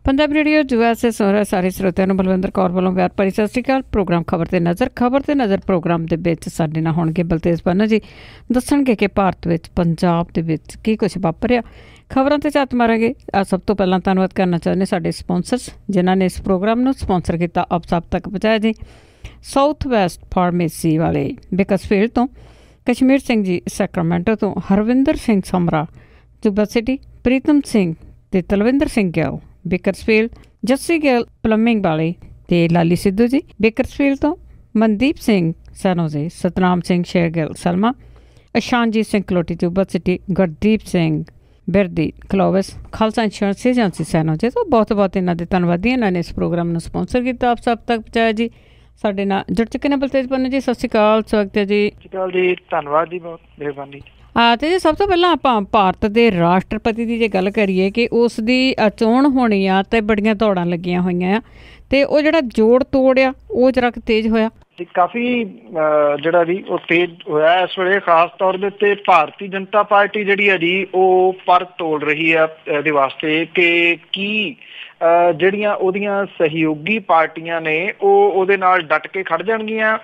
Punjab radio USA ਸੁਣ ਰਹੇ ਸਾਰੇ ਸਰੋਤਿਆਂ ਨੂੰ ਬਲਵਿੰਦਰ ਕੌਰ ਵੱਲੋਂ ਪਿਆਰ ਭਰੀ ਸਤਿ ਸ਼੍ਰੀ ਅਕਾਲ। ਪ੍ਰੋਗਰਾਮ ਖਬਰ ਤੇ ਨਜ਼ਰ ਪ੍ਰੋਗਰਾਮ ਦੇ ਵਿੱਚ ਸਾਡੇ ਨਾਲ ਹੋਣਗੇ ਬਲਤੇਜ ਪੰਨਾ ਜੀ, ਦੱਸਣਗੇ ਕਿ ਭਾਰਤ ਵਿੱਚ ਪੰਜਾਬ ਦੇ ਵਿੱਚ ਕੀ ਕੁਛ ਵਾਪਰਿਆ। ਖਬਰਾਂ ਤੇ ਝਾਤ ਮਾਰਾਂਗੇ। ਸਭ ਤੋਂ ਪਹਿਲਾਂ ਧੰਨਵਾਦ ਕਰਨਾ ਚਾਹੁੰਦੇ ਸਾਡੇ ਸਪੋਂਸਰਸ ਜਿਨ੍ਹਾਂ ਨੇ ਇਸ ਪ੍ਰੋਗਰਾਮ ਨੂੰ ਸਪੋਂਸਰ ਕੀਤਾ, ਆਪ ਸਭ ਤੱਕ ਪਹੁੰਚਾਇਆ ਜੀ। ਸਾਊਥ ਵੈਸਟ ਫਾਰਮੇਸੀ ਵਾਲੇ ਬੇਕਸਫੀਲਡ ਤੋਂ, ਕਸ਼ਮੀਰ ਸਿੰਘ ਜੀ ਸੈਕਰਾਮੈਂਟੋ ਤੋਂ, ਹਰਵਿੰਦਰ ਸਿੰਘ ਸਮਰਾ ਜੁਬਾ ਸਿਟੀ, ਪ੍ਰੀਤਮ ਸਿੰਘ ਤੇ ਤਲਵਿੰਦਰ ਸਿੰਘ ਗਿਆਓ ਬੇਕਰਸਫੀਲਡ, ਜੱਸੀ ਗਿੱਲ ਪਲੰਬਿੰਗ ਵਾਲੇ ਤੇ ਲਾਲੀ ਸਿੱਧੂ ਜੀ ਬੇਕਰਸਫੀਲਡ ਤੋਂ, Mandeep Singh San Jose, Satnam Singh Shergill Selma, Ashanjit Singh Kaloti Yuba city, Gurdeep Singh Birdi Clovis, Khalsa insurance agency San Jose ਤੋਂ। ਬਹੁਤ ਬਹੁਤ ਇਹਨਾਂ ਦੇ ਧੰਨਵਾਦੀ, ਇਹਨਾਂ ਨੇ ਇਸ ਪ੍ਰੋਗਰਾਮ ਨੂੰ ਸਪੋਂਸਰ ਕੀਤਾ, ਆਪ ਸਭ ਤੱਕ ਪਹੁੰਚਾਇਆ ਜੀ। ਸਾਡੇ ਨਾਲ ਜੁੜ ਚੁੱਕੇ ਨੇ ਬਲਤੇਜ ਪੰਨੂ ਜੀ, ਸਤਿ ਸ਼੍ਰੀ ਅਕਾਲ, ਸਵਾਗਤ ਹੈ ਜੀ। ਸਤਿ ਸ਼੍ਰੀ ਅਕਾਲ ਜੀ, ਧੰਨਵਾਦ ਜੀ, ਬਹੁਤ ਮਿਹਰਬਾਨੀ। ਅਤੇ ਜੀ ਸਭ ਤੋਂ ਪਹਿਲਾਂ ਆਪਾਂ ਭਾਰਤ ਦੇ ਰਾਸ਼ਟਰਪਤੀ ਦੀ ਜੇ ਗੱਲ ਕਰੀਏ ਕਿ ਉਸ ਦੀ ਚੋਣ ਹੋਣੀ ਆ ਅਤੇ ਬੜੀਆਂ ਦੌੜਾਂ ਲੱਗੀਆਂ ਹੋਈਆਂ ਆ, ਅਤੇ ਉਹ ਜਿਹੜਾ ਜੋੜ ਤੋੜ ਆ ਉਹ ਜਰਾ ਕੁ ਤੇਜ਼ ਹੋਇਆ, ਕਾਫੀ ਜਿਹੜਾ ਜੀ ਉਹ ਤੇਜ਼ ਹੋਇਆ ਇਸ ਵੇਲੇ। ਖਾਸ ਤੌਰ ਦੇ ਉੱਤੇ ਭਾਰਤੀ ਜਨਤਾ ਪਾਰਟੀ ਜਿਹੜੀ ਹੈ ਜੀ ਉਹ ਪਰ ਤੋਲ ਰਹੀ ਆ ਇਹਦੇ ਵਾਸਤੇ ਕਿ ਕੀ ਜਿਹੜੀਆਂ ਉਹਦੀਆਂ ਸਹਿਯੋਗੀ ਪਾਰਟੀਆਂ ਨੇ ਉਹ ਉਹਦੇ ਨਾਲ ਡਟ ਕੇ ਖੜ ਜਾਣਗੀਆਂ,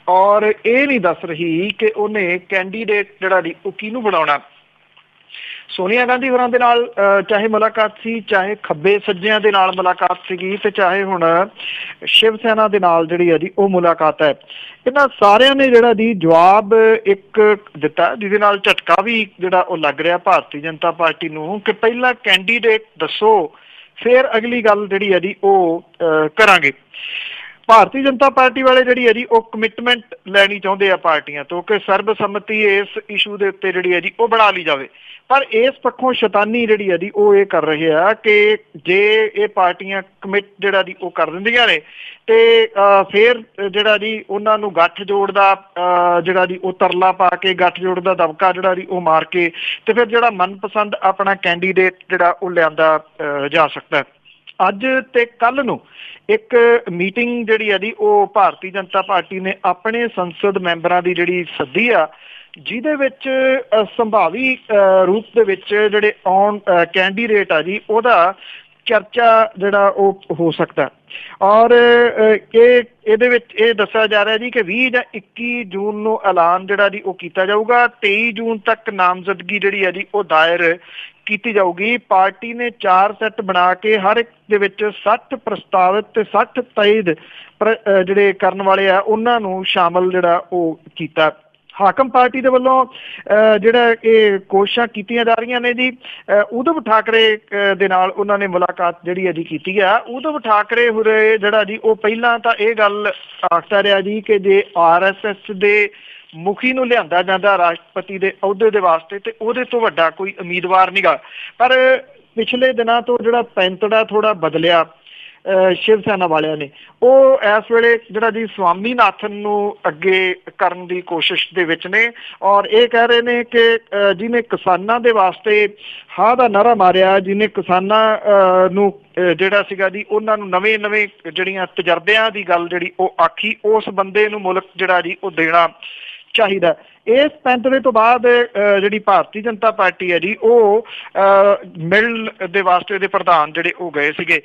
ਔਰ ਇਹ ਨਹੀਂ ਦੱਸ ਰਹੀ ਕਿ ਉਹਨੇ ਕੈਂਡੀਡੇਟ ਜਿਹੜਾ ਜੀ ਉਹ ਕਿਹਨੂੰ ਬਣਾਉਣਾ। ਸੋਨੀਆ ਗਾਂਧੀ ਹੋਰਾਂ ਦੇ ਨਾਲ ਚਾਹੇ ਮੁਲਾਕਾਤ ਸੀ, ਚਾਹੇ ਖੱਬੇ ਸੱਜਿਆਂ ਦੇ ਨਾਲ ਮੁਲਾਕਾਤ ਸੀਗੀ, ਤੇ ਚਾਹੇ ਹੁਣ ਸ਼ਿਵ ਸੈਨਾ ਦੇ ਨਾਲ ਜਿਹੜੀ ਹੈ ਜੀ ਉਹ ਮੁਲਾਕਾਤ ਹੈ। ਇਹਨਾਂ ਸਾਰਿਆਂ ਨੇ ਜਿਹੜਾ ਜੀ ਜਵਾਬ ਇੱਕ ਦਿੱਤਾ ਜਿਹਦੇ ਨਾਲ ਝਟਕਾ ਵੀ ਜਿਹੜਾ ਉਹ ਲੱਗ ਰਿਹਾ ਭਾਰਤੀ ਜਨਤਾ ਪਾਰਟੀ ਨੂੰ ਕਿ ਪਹਿਲਾਂ ਕੈਂਡੀਡੇਟ ਦੱਸੋ, ਫਿਰ ਅਗਲੀ ਗੱਲ ਜਿਹੜੀ ਹੈ ਜੀ ਉਹ ਕਰਾਂਗੇ। ਭਾਰਤੀ ਜਨਤਾ ਪਾਰਟੀ ਵਾਲੇ ਜਿਹੜੀ ਹੈ ਜੀ ਉਹ ਕਮਿਟਮੈਂਟ ਲੈਣੀ ਚਾਹੁੰਦੇ ਆ ਪਾਰਟੀਆਂ ਤੋਂ ਕਿ ਸਰਬਸੰਮਤੀ ਇਸ ਇਸ਼ੂ ਦੇ ਉੱਤੇ ਜਿਹੜੀ ਹੈ ਜੀ ਉਹ ਬਣਾ ਲਈ ਜਾਵੇ। ਪਰ ਇਸ ਪੱਖੋਂ ਸ਼ੈਤਾਨੀ ਜਿਹੜੀ ਹੈ ਜੀ ਉਹ ਇਹ ਕਰ ਰਹੇ ਆ ਕਿ ਜੇ ਇਹ ਪਾਰਟੀਆਂ ਕਮਿਟ ਜਿਹੜਾ ਜੀ ਉਹ ਕਰ ਦਿੰਦੀਆਂ ਨੇ ਤੇ ਫਿਰ ਜਿਹੜਾ ਜੀ ਉਹਨਾਂ ਨੂੰ ਗੱਠਜੋੜ ਦਾ ਜਿਹੜਾ ਜੀ ਉਹ ਤਰਲਾ ਪਾ ਕੇ ਗੱਠਜੋੜ ਦਾ ਦਬਕਾ ਜਿਹੜਾ ਜੀ ਉਹ ਮਾਰ ਕੇ ਤੇ ਫਿਰ ਜਿਹੜਾ ਮਨਪਸੰਦ ਆਪਣਾ ਕੈਂਡੀਡੇਟ ਜਿਹੜਾ ਉਹ ਲਿਆਂਦਾ ਜਾ ਸਕਦਾ। ਅੱਜ ਤੇ ਕੱਲ੍ਹ ਨੂੰ ਇੱਕ ਮੀਟਿੰਗ ਜਿਹੜੀ ਹੈ ਜੀ ਉਹ ਭਾਰਤੀ ਜਨਤਾ ਪਾਰਟੀ ਨੇ ਆਪਣੇ ਸੰਸਦ ਮੈਂਬਰਾਂ ਦੀ ਜਿਹੜੀ ਸੱਦੀ ਆ, ਜਿਹਦੇ ਵਿੱਚ ਸੰਭਾਵੀ ਰੂਪ ਦੇ ਵਿੱਚ ਜਿਹੜੇ ਕੈਂਡੀਡੇਟ ਆ ਜੀ ਉਹਦਾ ਚਰਚਾ ਜਿਹੜਾ ਉਹ ਹੋ ਸਕਦਾ। ਔਰ ਇਹਦੇ ਵਿੱਚ ਇਹ ਦੱਸਿਆ ਜਾ ਰਿਹਾ ਜੀ ਕਿ 20 ਜਾਂ 21 ਜੂਨ ਨੂੰ ਐਲਾਨ ਜਿਹੜਾ ਜੀ ਉਹ ਕੀਤਾ ਜਾਊਗਾ। 23 ਜੂਨ ਤੱਕ ਨਾਮਜ਼ਦਗੀ ਜਿਹੜੀ ਹੈ ਜੀ ਉਹ ਦਾਇਰ ਕੀਤੀ ਜਾਊਗੀ। ਪਾਰਟੀ ਨੇ 4 ਸੈੱਟ ਬਣਾ ਕੇ ਹਰ ਇੱਕ ਦੇ ਵਿੱਚ 60 ਪ੍ਰਸਤਾਵਿਤ ਤੇ 60 ਤਈਦ ਜਿਹੜੇ ਕਰਨ ਵਾਲੇ ਆ ਉਹਨਾਂ ਨੂੰ ਸ਼ਾਮਲ ਜਿਹੜਾ ਉਹ ਕੀਤਾ। ਹਾਕਮ ਪਾਰਟੀ ਦੇ ਵੱਲੋਂ ਜਿਹੜਾ ਇਹ ਕੋਸ਼ਿਸ਼ਾਂ ਕੀਤੀਆਂ ਜਾ ਰਹੀਆਂ ਨੇ ਜੀ, ਉਧਵ ਠਾਕਰੇ ਦੇ ਨਾਲ ਉਹਨਾਂ ਨੇ ਮੁਲਾਕਾਤ ਜਿਹੜੀ ਹੈ ਜੀ ਕੀਤੀ ਆ। ਉਧਵ ਠਾਕਰੇ ਹੁਰੇ ਜਿਹੜਾ ਜੀ ਉਹ ਪਹਿਲਾਂ ਤਾਂ ਇਹ ਗੱਲ ਆਖਦਾ ਰਿਹਾ ਜੀ ਕਿ ਜੇ RSS ਦੇ ਮੁਖੀ ਨੂੰ ਲਿਆਂਦਾ ਜਾਂਦਾ ਰਾਸ਼ਟਰਪਤੀ ਦੇ ਅਹੁਦੇ ਦੇ ਵਾਸਤੇ ਤੇ ਉਹਦੇ ਤੋਂ ਵੱਡਾ ਕੋਈ ਉਮੀਦਵਾਰ ਨੀਗਾ। ਪਰ ਪਿਛਲੇ ਦਿਨਾਂ ਤੋਂ ਜਿਹੜਾ ਪੈਂਤੜਾ ਥੋੜਾ ਬਦਲਿਆ ਸ਼ਿਵ ਸੈਨਾ ਵਾਲਿਆਂ ਨੇ, ਉਹ ਇਸ ਵੇਲੇ ਜਿਹੜਾ ਜੀ ਸਵਾਮੀਨਾਥਨ ਨੂੰ ਅੱਗੇ ਕਰਨ ਦੀ ਕੋਸ਼ਿਸ਼ ਦੇ ਵਿੱਚ ਨੇ, ਔਰ ਇਹ ਕਹਿ ਰਹੇ ਨੇ ਕਿ ਜਿਹਨੇ ਕਿਸਾਨਾਂ ਦੇ ਵਾਸਤੇ ਹਾਂ ਦਾ ਨਾਅਰਾ ਮਾਰਿਆ, ਜਿਹਨੇ ਕਿਸਾਨਾਂ ਨੂੰ ਜਿਹੜਾ ਸੀਗਾ ਜੀ ਉਹਨਾਂ ਨੂੰ ਨਵੇਂ ਜਿਹੜੀਆਂ ਤਜਰਬਿਆਂ ਦੀ ਗੱਲ ਜਿਹੜੀ ਉਹ ਆਖੀ, ਉਸ ਬੰਦੇ ਨੂੰ ਮੁਲਕ ਜਿਹੜਾ ਜੀ ਉਹ ਦੇਣਾ ਚਾਹੀਦਾ। ਇਸ ਪੈਂਤੜੇ ਤੋਂ ਬਾਅਦ ਜਿਹੜੀ ਭਾਰਤੀ ਜਨਤਾ ਪਾਰਟੀ ਹੈ ਜੀ ਉਹ ਮਿਲ ਦੇ ਵਾਸਤੇ ਦੇ ਪ੍ਰਧਾਨ ਜਿਹੜੇ ਉਹ ਗਏ ਸੀਗੇ।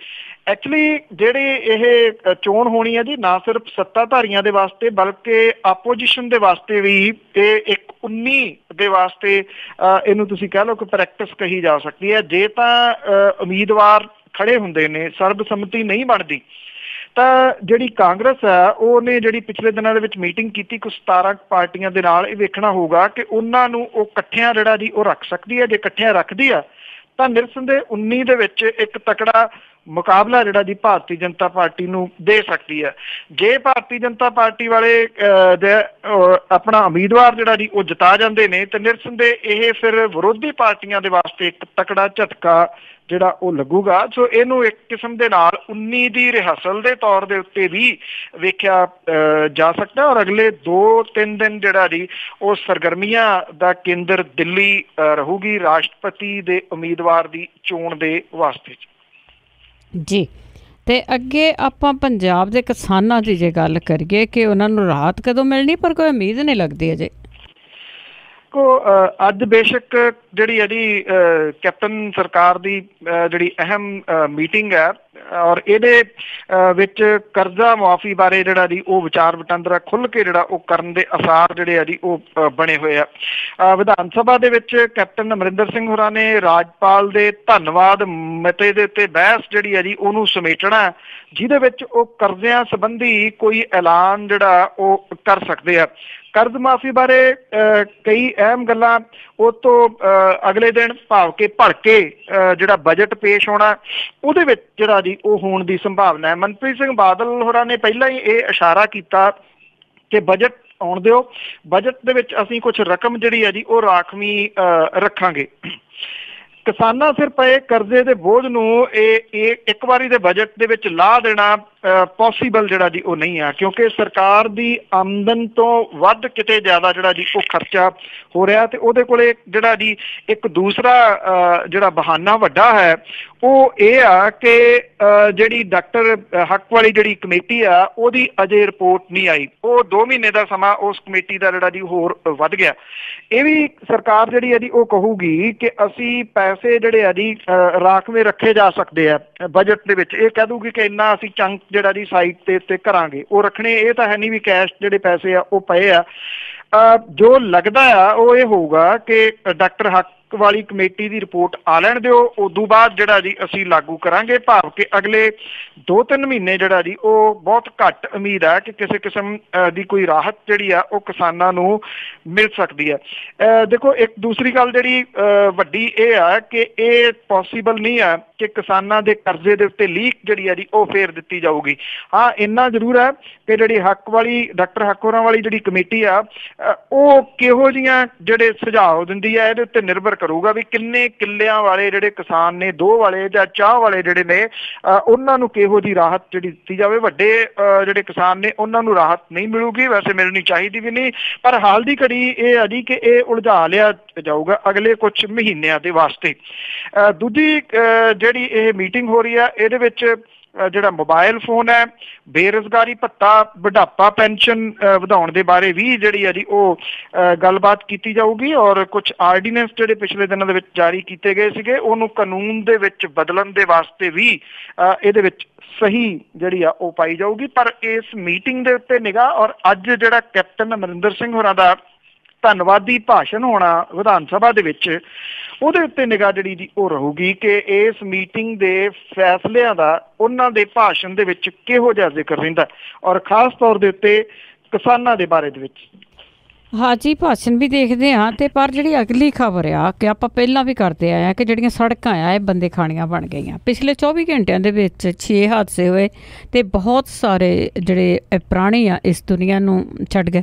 ਐਕਚੁਅਲੀ ਜਿਹੜੀ ਇਹ ਚੋਣ ਹੋਣੀ ਹੈ ਜੀ ਨਾ ਸਿਰਫ ਸੱਤਾਧਾਰੀਆਂ ਦੇ ਵਾਸਤੇ ਬਲਕਿ ਆਪੋਜੀਸ਼ਨ ਦੇ ਵਾਸਤੇ ਵੀ ਇਹ ਇੱਕ 19 ਦੇ ਵਾਸਤੇ ਇਹਨੂੰ ਤੁਸੀਂ ਕਹਿ ਲਓ ਕਿ ਪ੍ਰੈਕਟਿਸ ਕਹੀ ਜਾ ਸਕਦੀ ਹੈ। ਜੇ ਤਾਂ ਉਮੀਦਵਾਰ ਖੜੇ ਹੁੰਦੇ ਨੇ, ਸਰਬਸੰਮਤੀ ਨਹੀਂ ਬਣਦੀ, ਤਾਂ ਜਿਹੜੀ ਕਾਂਗਰਸ ਹੈ ਉਹਨੇ ਜਿਹੜੀ ਪਿਛਲੇ ਦਿਨਾਂ ਦੇ ਵਿੱਚ ਮੀਟਿੰਗ ਕੀਤੀ ਕੁਝ 17 ਪਾਰਟੀਆਂ ਦੇ ਨਾਲ, ਇਹ ਵੇਖਣਾ ਹੋਊਗਾ ਕਿ ਉਹਨਾਂ ਨੂੰ ਉਹ ਇਕੱਠਿਆਂ ਜਿਹੜਾ ਜੀ ਉਹ ਰੱਖ ਸਕਦੀ ਹੈ। ਜੇ ਇਕੱਠਿਆਂ ਰੱਖਦੀ ਆ ਤਾਂ ਨਿਰਸੰਦੇਹ 19 ਦੇ ਵਿੱਚ ਇੱਕ ਤਕੜਾ ਮੁਕਾਬਲਾ ਜਿਹੜਾ ਜੀ ਭਾਰਤੀ ਜਨਤਾ ਪਾਰਟੀ ਨੂੰ ਦੇ ਸਕਦੀ ਹੈ। ਜੇ ਭਾਰਤੀ ਜਨਤਾ ਪਾਰਟੀ ਵਾਲੇ ਆਪਣਾ ਉਮੀਦਵਾਰ ਜਿਹੜਾ ਜੀ ਉਹ ਜਿਤਾ ਜਾਂਦੇ ਨੇ ਤੇ ਨਿਰਸੰਦੇਹ ਇਹ ਫਿਰ ਵਿਰੋਧੀ ਪਾਰਟੀਆਂ ਦੇ ਵਾਸਤੇ ਇੱਕ ਤਕੜਾ ਝਟਕਾ ਜਿਹੜਾ ਉਹ ਲੱਗੂਗਾ। ਸੋ ਇਹਨੂੰ ਇੱਕ ਕਿਸਮ ਦੇ ਨਾਲ 19 ਦੀ ਰਿਹਰਸਲ ਦੇ ਤੌਰ ਦੇ ਉੱਤੇ ਵੀ ਵੇਖਿਆ ਜਾ ਸਕਦਾ, ਔਰ ਅਗਲੇ 2-3 ਦਿਨ ਜਿਹੜਾ ਜੀ ਉਹ ਸਰਗਰਮੀਆਂ ਦਾ ਕੇਂਦਰ ਦਿੱਲੀ ਰਹੂਗੀ ਰਾਸ਼ਟਰਪਤੀ ਦੇ ਉਮੀਦਵਾਰ ਦੀ ਚੋਣ ਦੇ ਵਾਸਤੇ ਜੀ। ਤੇ ਅੱਗੇ ਆਪਾਂ ਪੰਜਾਬ ਦੇ ਕਿਸਾਨਾਂ ਦੀ ਜੇ ਗੱਲ ਕਰੀਏ ਕਿ ਉਹਨਾਂ ਨੂੰ ਰਾਹਤ ਕਦੋਂ ਮਿਲਣੀ, ਪਰ ਕੋਈ ਉਮੀਦ ਨਹੀਂ ਲੱਗਦੀ ਅਜੇ। देखो अज बेशक जिहड़ी है जी कैप्टन सरकार दी जिहड़ी अहम मीटिंग है और इहदे विच कर्जा मुआफी बारे जिहड़ा जी वो विचार वटांदरा खुल के जिहड़ा वो करन दे आसार जिहड़े आ जी वो बने हुए आ। विधान सभा दे विच कैप्टन अमरिंदर सिंह होरां ने राजपाल दे धन्नवाद मते दे उत्ते बहस जिहड़ी है जी उहनूं समेटना जिहदे विच वो कर्जिਆਂ संबंधी कोई ऐलान जिहड़ा वो कर सकदे आ। कर्ज माफी बारे कई अहम गल्लां उह तो अगले दिन भाव के भड़के जिहड़ा बजट पेश होना उहदे विच जिहड़ा जी वो होण दी संभावना है। मनप्रीत सिंह बादल होरां ने पहलां ही ये इशारा कीता कि बजट आउण दिओ, बजट दे विच असीं कुछ रकम जिहड़ी है जी वो राखवी रखांगे। किसानां सिर पए कर्जे दे बोझ नूं एक वारी दे बजट दे विच ला देना पॉसीबल जिहड़ा जी वो नहीं है, क्योंकि सरकार दी आमदन तो वध किते ज़्यादा जिहड़ा जी वो खर्चा हो रहा ते उहदे कोले जिहड़ा जी एक दूसरा जिहड़ा बहाना वड्डा है वो ये आ कि जिहड़ी डॉक्टर हक वाली जिहड़ी कमेटी आ उहदी अजे रिपोर्ट नहीं आई। वो 2 महीने का समा उस कमेटी का जिहड़ा जी होर वध गया। ये भी सरकार जिहड़ी है जी वो कहूगी कि असी पैसे जिहड़े आ जी राखवे रखे जा सकते हैं बजट दे विच। ये कह दूगी कि इन्ना असी चंक जिहड़ा जी साइड ते उत्ते करांगे, वो रखने ये तां है नहीं भी कैश जिहड़े पैसे आ वो पए आ। जो लगदा आ वो ये होऊगा कि डॉक्टर हक वाली कमेटी की रिपोर्ट आ लैण दिओ, उदों बाद जिहड़ा जी असीं लागू करांगे। भाव कि अगले 2-3 महीने जिहड़ा जी वो बहुत घੱਟ उम्मीद है कि किसी किस्म की कोई राहत जिहड़ी आ वो किसानां नूं मिल सकती है। देखो एक दूसरी गल जिहड़ी वड्डी ये आ कि ये पॉसीबल नहीं है कि किसानां दे कर्जे दे उत्ते लीक जिहड़ी है जी वो फेर दित्ती जाऊगी। हाँ इन्ना जरूर है कि जिहड़ी हक वाली डॉक्टर हक होरां वाली जिहड़ी कमेटी आ वो किहो जिहियां जिहड़े सुझाव दिंदी है इहदे उत्ते निर्भर करूगा भी किन्ने किल्लियां वाले जिहड़े किसान ने 2 वाले जां 4 वाले जिहड़े ने उन्हां नूं किहो जी राहत जिहड़ी दित्ती जावे। वड्डे जिहड़े किसान ने उन्हां नूं राहत नहीं मिलूगी, वैसे मिलनी चाहिदी भी नहीं, पर हाल दी घड़ी ये है जी कि ये उलझा लिया जाऊगा अगले कुछ महीनों के वास्ते। दूजी जिहड़ी ये मीटिंग हो रही है इहदे विच जिहड़ा मोबाइल फोन है, बेरोजगारी भत्ता, बुढ़ापा पेंशन वधाउण दे बारे भी जिहड़ी है जी वो गलबात की जाऊगी और कुछ आर्डीनेंस जिहड़े पिछले दिनों दे विच जारी किए गए सीगे उहनूं कानून दे विच बदलण दे वास्ते भी इहदे विच सही जिहड़ी आ वो पाई जाऊगी। पर इस मीटिंग दे उत्ते निगाह और अज जिहड़ा कैप्टन अमरिंदर सिंह होरां दा धन्नवादी भाषण होना विधान सभा दे विच ਉਹਦੇ ਉੱਤੇ ਨਿਗਾਹ ਜਿਹੜੀ ਜੀ ਉਹ ਰਹੂਗੀ ਕਿ ਇਸ ਮੀਟਿੰਗ ਦੇ ਫੈਸਲਿਆਂ ਦਾ ਉਹਨਾਂ ਦੇ ਭਾਸ਼ਣ ਦੇ ਵਿੱਚ ਕਿਹੋ ਜਿਹਾ ਜ਼ਿਕਰ ਰਹਿੰਦਾ ਔਰ ਖਾਸ ਤੌਰ ਦੇ ਉੱਤੇ ਕਿਸਾਨਾਂ ਦੇ ਬਾਰੇ ਦੇ ਵਿੱਚ। हाँ जी भाषण भी देखते हाँ तो पर जी अगली खबर आ कि आप पहला भी करते आए हैं कि जड़ियाँ सड़कां आ बंदे खानियां बन गई। पिछले 24 घंटिया के 6 हादसे हुए तो बहुत सारे जड़े प्राणी आ इस दुनिया नूं छड्ड गए।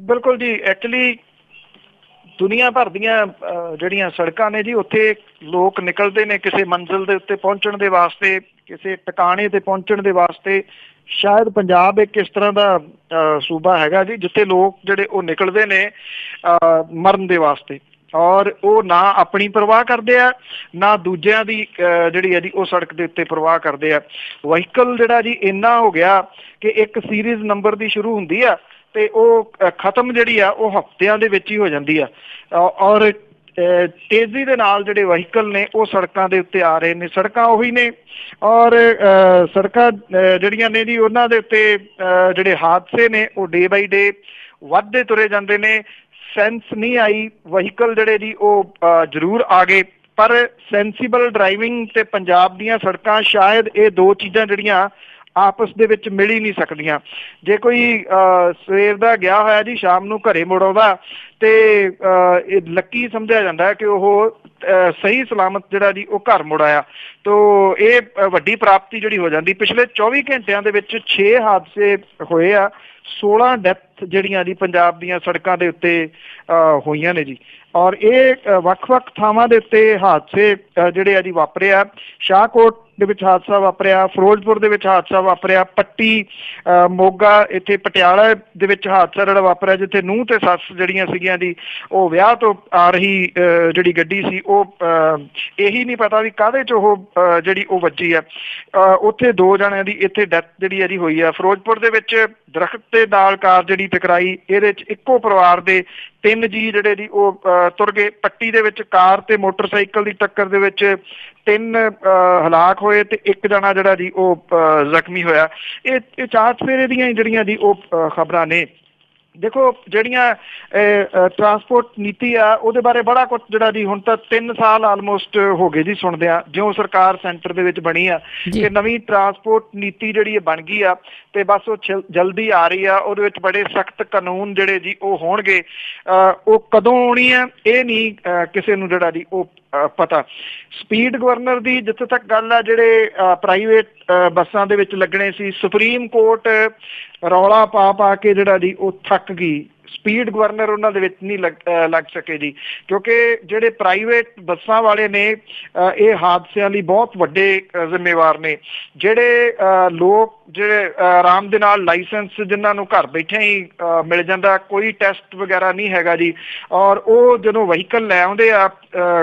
बिल्कुल जी, एक्चुअली दुनिया भर दियां जड़ियां सड़कां ने जी उत्थे लोग निकलते ने किसी मंजिल के उत्ते पहुंचण दे वास्ते, किसी टिकाणे ते पहुंचण दे वास्ते। शायद पंजाब एक इस तरह का सूबा हैगा जी जिथे लोग जिहड़े वो निकलते ने मरन दे वास्ते और वो ना अपनी परवाह करते हैं ना दूजिਆਂ ਦੀ ਜਿਹੜੀ ਹੈ ਜੀ ਉਹ सड़क ਦੇ ਉੱਤੇ परवाह करते हैं। ਵਹੀਕਲ ਜਿਹੜਾ जी इन्ना हो गया कि एक सीरीज़ नंबर ਦੀ शुरू ਹੁੰਦੀ ਆ ਤੇ ਉਹ ਖਤਮ ਜਿਹੜੀ ਆ ਉਹ ਹਫ਼ਤਿਆਂ ਦੇ ਵਿੱਚ ਹੀ ਹੋ ਜਾਂਦੀ ਆ ਔਰ ਤੇਜ਼ੀ ਦੇ ਨਾਲ ਜਿਹੜੇ ਵਹੀਕਲ ਨੇ ਉਹ ਸੜਕਾਂ ਦੇ ਉੱਤੇ ਆ ਰਹੇ ਨੇ। ਸੜਕਾਂ ਉਹੀ ਨੇ ਔਰ ਸੜਕਾਂ ਜਿਹੜੀਆਂ ਨੇ ਜੀ ਉਹਨਾਂ ਦੇ ਉੱਤੇ ਜਿਹੜੇ ਹਾਦਸੇ ਨੇ ਉਹ ਡੇ ਬਾਈ ਡੇ ਵੱਧਦੇ ਤੁਰੇ ਜਾਂਦੇ ਨੇ। ਸੈਂਸ ਨਹੀਂ ਆਈ, ਵਹੀਕਲ ਜਿਹੜੇ ਜੀ ਉਹ ਜ਼ਰੂਰ ਆ ਗਏ ਪਰ ਸੈਂਸੀਬਲ ਡਰਾਈਵਿੰਗ ਤੇ ਪੰਜਾਬ ਦੀਆਂ ਸੜਕਾਂ ਸ਼ਾਇਦ ਇਹ ਦੋ ਚੀਜ਼ਾਂ ਜਿਹੜੀਆਂ आपस ਦੇ ਵਿੱਚ ਮਿਲ ਹੀ ਨਹੀਂ ਸਕਦੀਆਂ। ਜੇ ਕੋਈ ਸਵੇਰ ਦਾ ਗਿਆ ਹੋਇਆ ਜੀ ਸ਼ਾਮ ਨੂੰ ਘਰੇ ਮੁੜ ਆਉਂਦਾ ਤੇ ਇਹ ਲੱਕੀ ਸਮਝਿਆ ਜਾਂਦਾ ਕਿ ਉਹ ਸਹੀ ਸਲਾਮਤ ਜਿਹੜਾ ਜੀ ਉਹ ਘਰ ਮੁੜ ਆਇਆ। ਤੋ ਇਹ ਵੱਡੀ ਪ੍ਰਾਪਤੀ ਜਿਹੜੀ ਹੋ ਜਾਂਦੀ। ਪਿਛਲੇ 24 ਘੰਟਿਆਂ ਦੇ ਵਿੱਚ 6 ਹਾਦਸੇ ਹੋਏ ਆ, 16 ਡੈਥ ਜਿਹੜੀਆਂ ਜੀ ਪੰਜਾਬ ਦੀਆਂ ਸੜਕਾਂ ਦੇ ਉੱਤੇ ਹੋਈਆਂ ਨੇ ਜੀ ਔਰ ਇਹ ਵੱਖ-ਵੱਖ ਥਾਵਾਂ ਦੇ ਉੱਤੇ ਹਾਦਸੇ ਜਿਹੜੇ ਆ ਜੀ ਵਾਪਰੇ ਆ। ਸ਼ਾਹਕੋਟ ਦੇ ਵਿੱਚ ਹਾਦਸਾ ਵਾਪਰਿਆ, ਫਿਰੋਜ਼ਪੁਰ ਦੇ ਵਿੱਚ ਹਾਦਸਾ ਵਾਪਰਿਆ, ਪੱਟੀ ਮੋਗਾ ਇੱਥੇ ਪਟਿਆਲਾ ਦੇ ਵਿੱਚ ਹਾਦਸਾ ਜਿਹੜਾ ਵਾਪਰਿਆ ਜਿੱਥੇ ਨੂੰਹ ਤੇ ਸੱਸ ਜਿਹੜੀਆਂ ਸੀਗੀਆਂ ਜੀ ਉਹ ਵਿਆਹ ਤੋਂ ਆ ਰਹੀ ਜਿਹੜੀ ਗੱਡੀ ਸੀ ਉਹ ਇਹੀ ਨਹੀਂ ਪਤਾ ਵੀ ਕਾਹਦੇ 'ਚ ਉਹ ਜਿਹੜੀ ਉਹ ਵੱਜੀ ਆ। ਉੱਥੇ 2 ਜਣਿਆਂ ਦੀ ਇੱਥੇ ਡੈਥ ਜਿਹੜੀ ਹੈ ਜੀ ਹੋਈ ਆ। ਫਿਰੋਜ਼ਪੁਰ ਦੇ ਵਿੱਚ ਦਰਖਤ ਦੇ ਨਾਲ ਕਾਰ ਜਿਹੜੀ ਟਕਰਾਈ, ਇਹਦੇ 'ਚ ਇੱਕੋ ਪਰਿਵਾਰ ਦੇ 3 ਜੀ ਜਿਹੜੇ ਜੀ ਉਹ ਤੁਰ ਗਏ। ਪੱਟੀ ਦੇ ਵਿੱਚ ਕਾਰ ਤੇ ਮੋਟਰਸਾਈਕਲ ਦੀ ਟੱਕਰ ਦੇ ਵਿੱਚ 3 ਹਲਾਕ ਹੋਏ ਤੇ 1 ਜਣਾ ਜਿਹੜਾ ਜੀ ਉਹ ਜ਼ਖਮੀ ਹੋਇਆ। ਇਹ ਚਾਰ ਚੁਫੇਰੇ ਦੀਆਂ ਜਿਹੜੀਆਂ ਜੀ ਉਹ ਖਬਰਾਂ ਨੇ। ਦੇਖੋ ਜਿਹੜੀਆਂ ਟਰਾਂਸਪੋਰਟ ਨੀਤੀ ਆ ਉਹਦੇ ਬਾਰੇ ਬੜਾ ਕੁਛ ਜਿਹੜਾ ਜੀ ਹੁਣ ਤਾਂ 3 ਸਾਲ ਆਲਮੋਸਟ ਹੋ ਗਏ ਜੀ ਸੁਣਦਿਆਂ, ਜਿਉਂ ਸਰਕਾਰ ਸੈਂਟਰ ਦੇ ਵਿੱਚ ਬਣੀ ਆ ਤੇ ਨਵੀਂ ਟਰਾਂਸਪੋਰਟ ਨੀਤੀ ਜਿਹੜੀ ਬਣ ਗਈ ਆ ਤੇ ਬਸ ਉਹ ਜਲਦੀ ਆ ਰਹੀ ਆ। ਉਹਦੇ ਵਿੱਚ ਬੜੇ ਸਖਤ ਕਾਨੂੰਨ ਜਿਹੜੇ ਜੀ ਉਹ ਹੋਣਗੇ। ਉਹ ਕਦੋਂ ਆਉਣੀ ਆ ਇਹ ਨਹੀਂ ਕਿਸੇ ਨੂੰ ਜਿਹੜਾ ਜੀ ਉਹ ਪਤਾ। ਸਪੀਡ ਗਵਰਨਰ ਦੀ ਜਿੱਥੇ ਤੱਕ ਗੱਲ ਆ, ਜਿਹੜੇ ਪ੍ਰਾਈਵੇਟ ਬੱਸਾਂ ਦੇ ਵਿੱਚ ਲੱਗਣੇ ਸੀ, ਸੁਪਰੀਮ ਕੋਰਟ ਰੌਲਾ ਪਾ ਕੇ ਜਿਹੜਾ ਜੀ ਉਹ ਥੱਕ ਗਈ। ਸਪੀਡ ਗਵਰਨਰ ਉਹਨਾਂ ਦੇ ਵਿੱਚ ਨਹੀਂ ਲੱਗ ਸਕੇ ਜੀ, ਕਿਉਂਕਿ ਜਿਹੜੇ ਪ੍ਰਾਈਵੇਟ ਬੱਸਾਂ ਵਾਲੇ ਨੇ ਇਹ ਹਾਦਸਿਆਂ ਲਈ ਬਹੁਤ ਵੱਡੇ ਜ਼ਿੰਮੇਵਾਰ ਨੇ। ਜਿਹੜੇ ਲੋਕ ਜਿਹੜੇ ਆਰਾਮ ਦੇ ਨਾਲ ਲਾਇਸੈਂਸ ਜਿਨ੍ਹਾਂ ਨੂੰ ਘਰ ਬੈਠੇ ਹੀ ਮਿਲ ਜਾਂਦਾ, ਕੋਈ ਟੈਸਟ ਵਗੈਰਾ ਨਹੀਂ ਹੈਗਾ ਜੀ, ਔਰ ਉਹ ਜਦੋਂ ਵਹੀਕਲ ਲੈ ਆਉਂਦੇ ਆ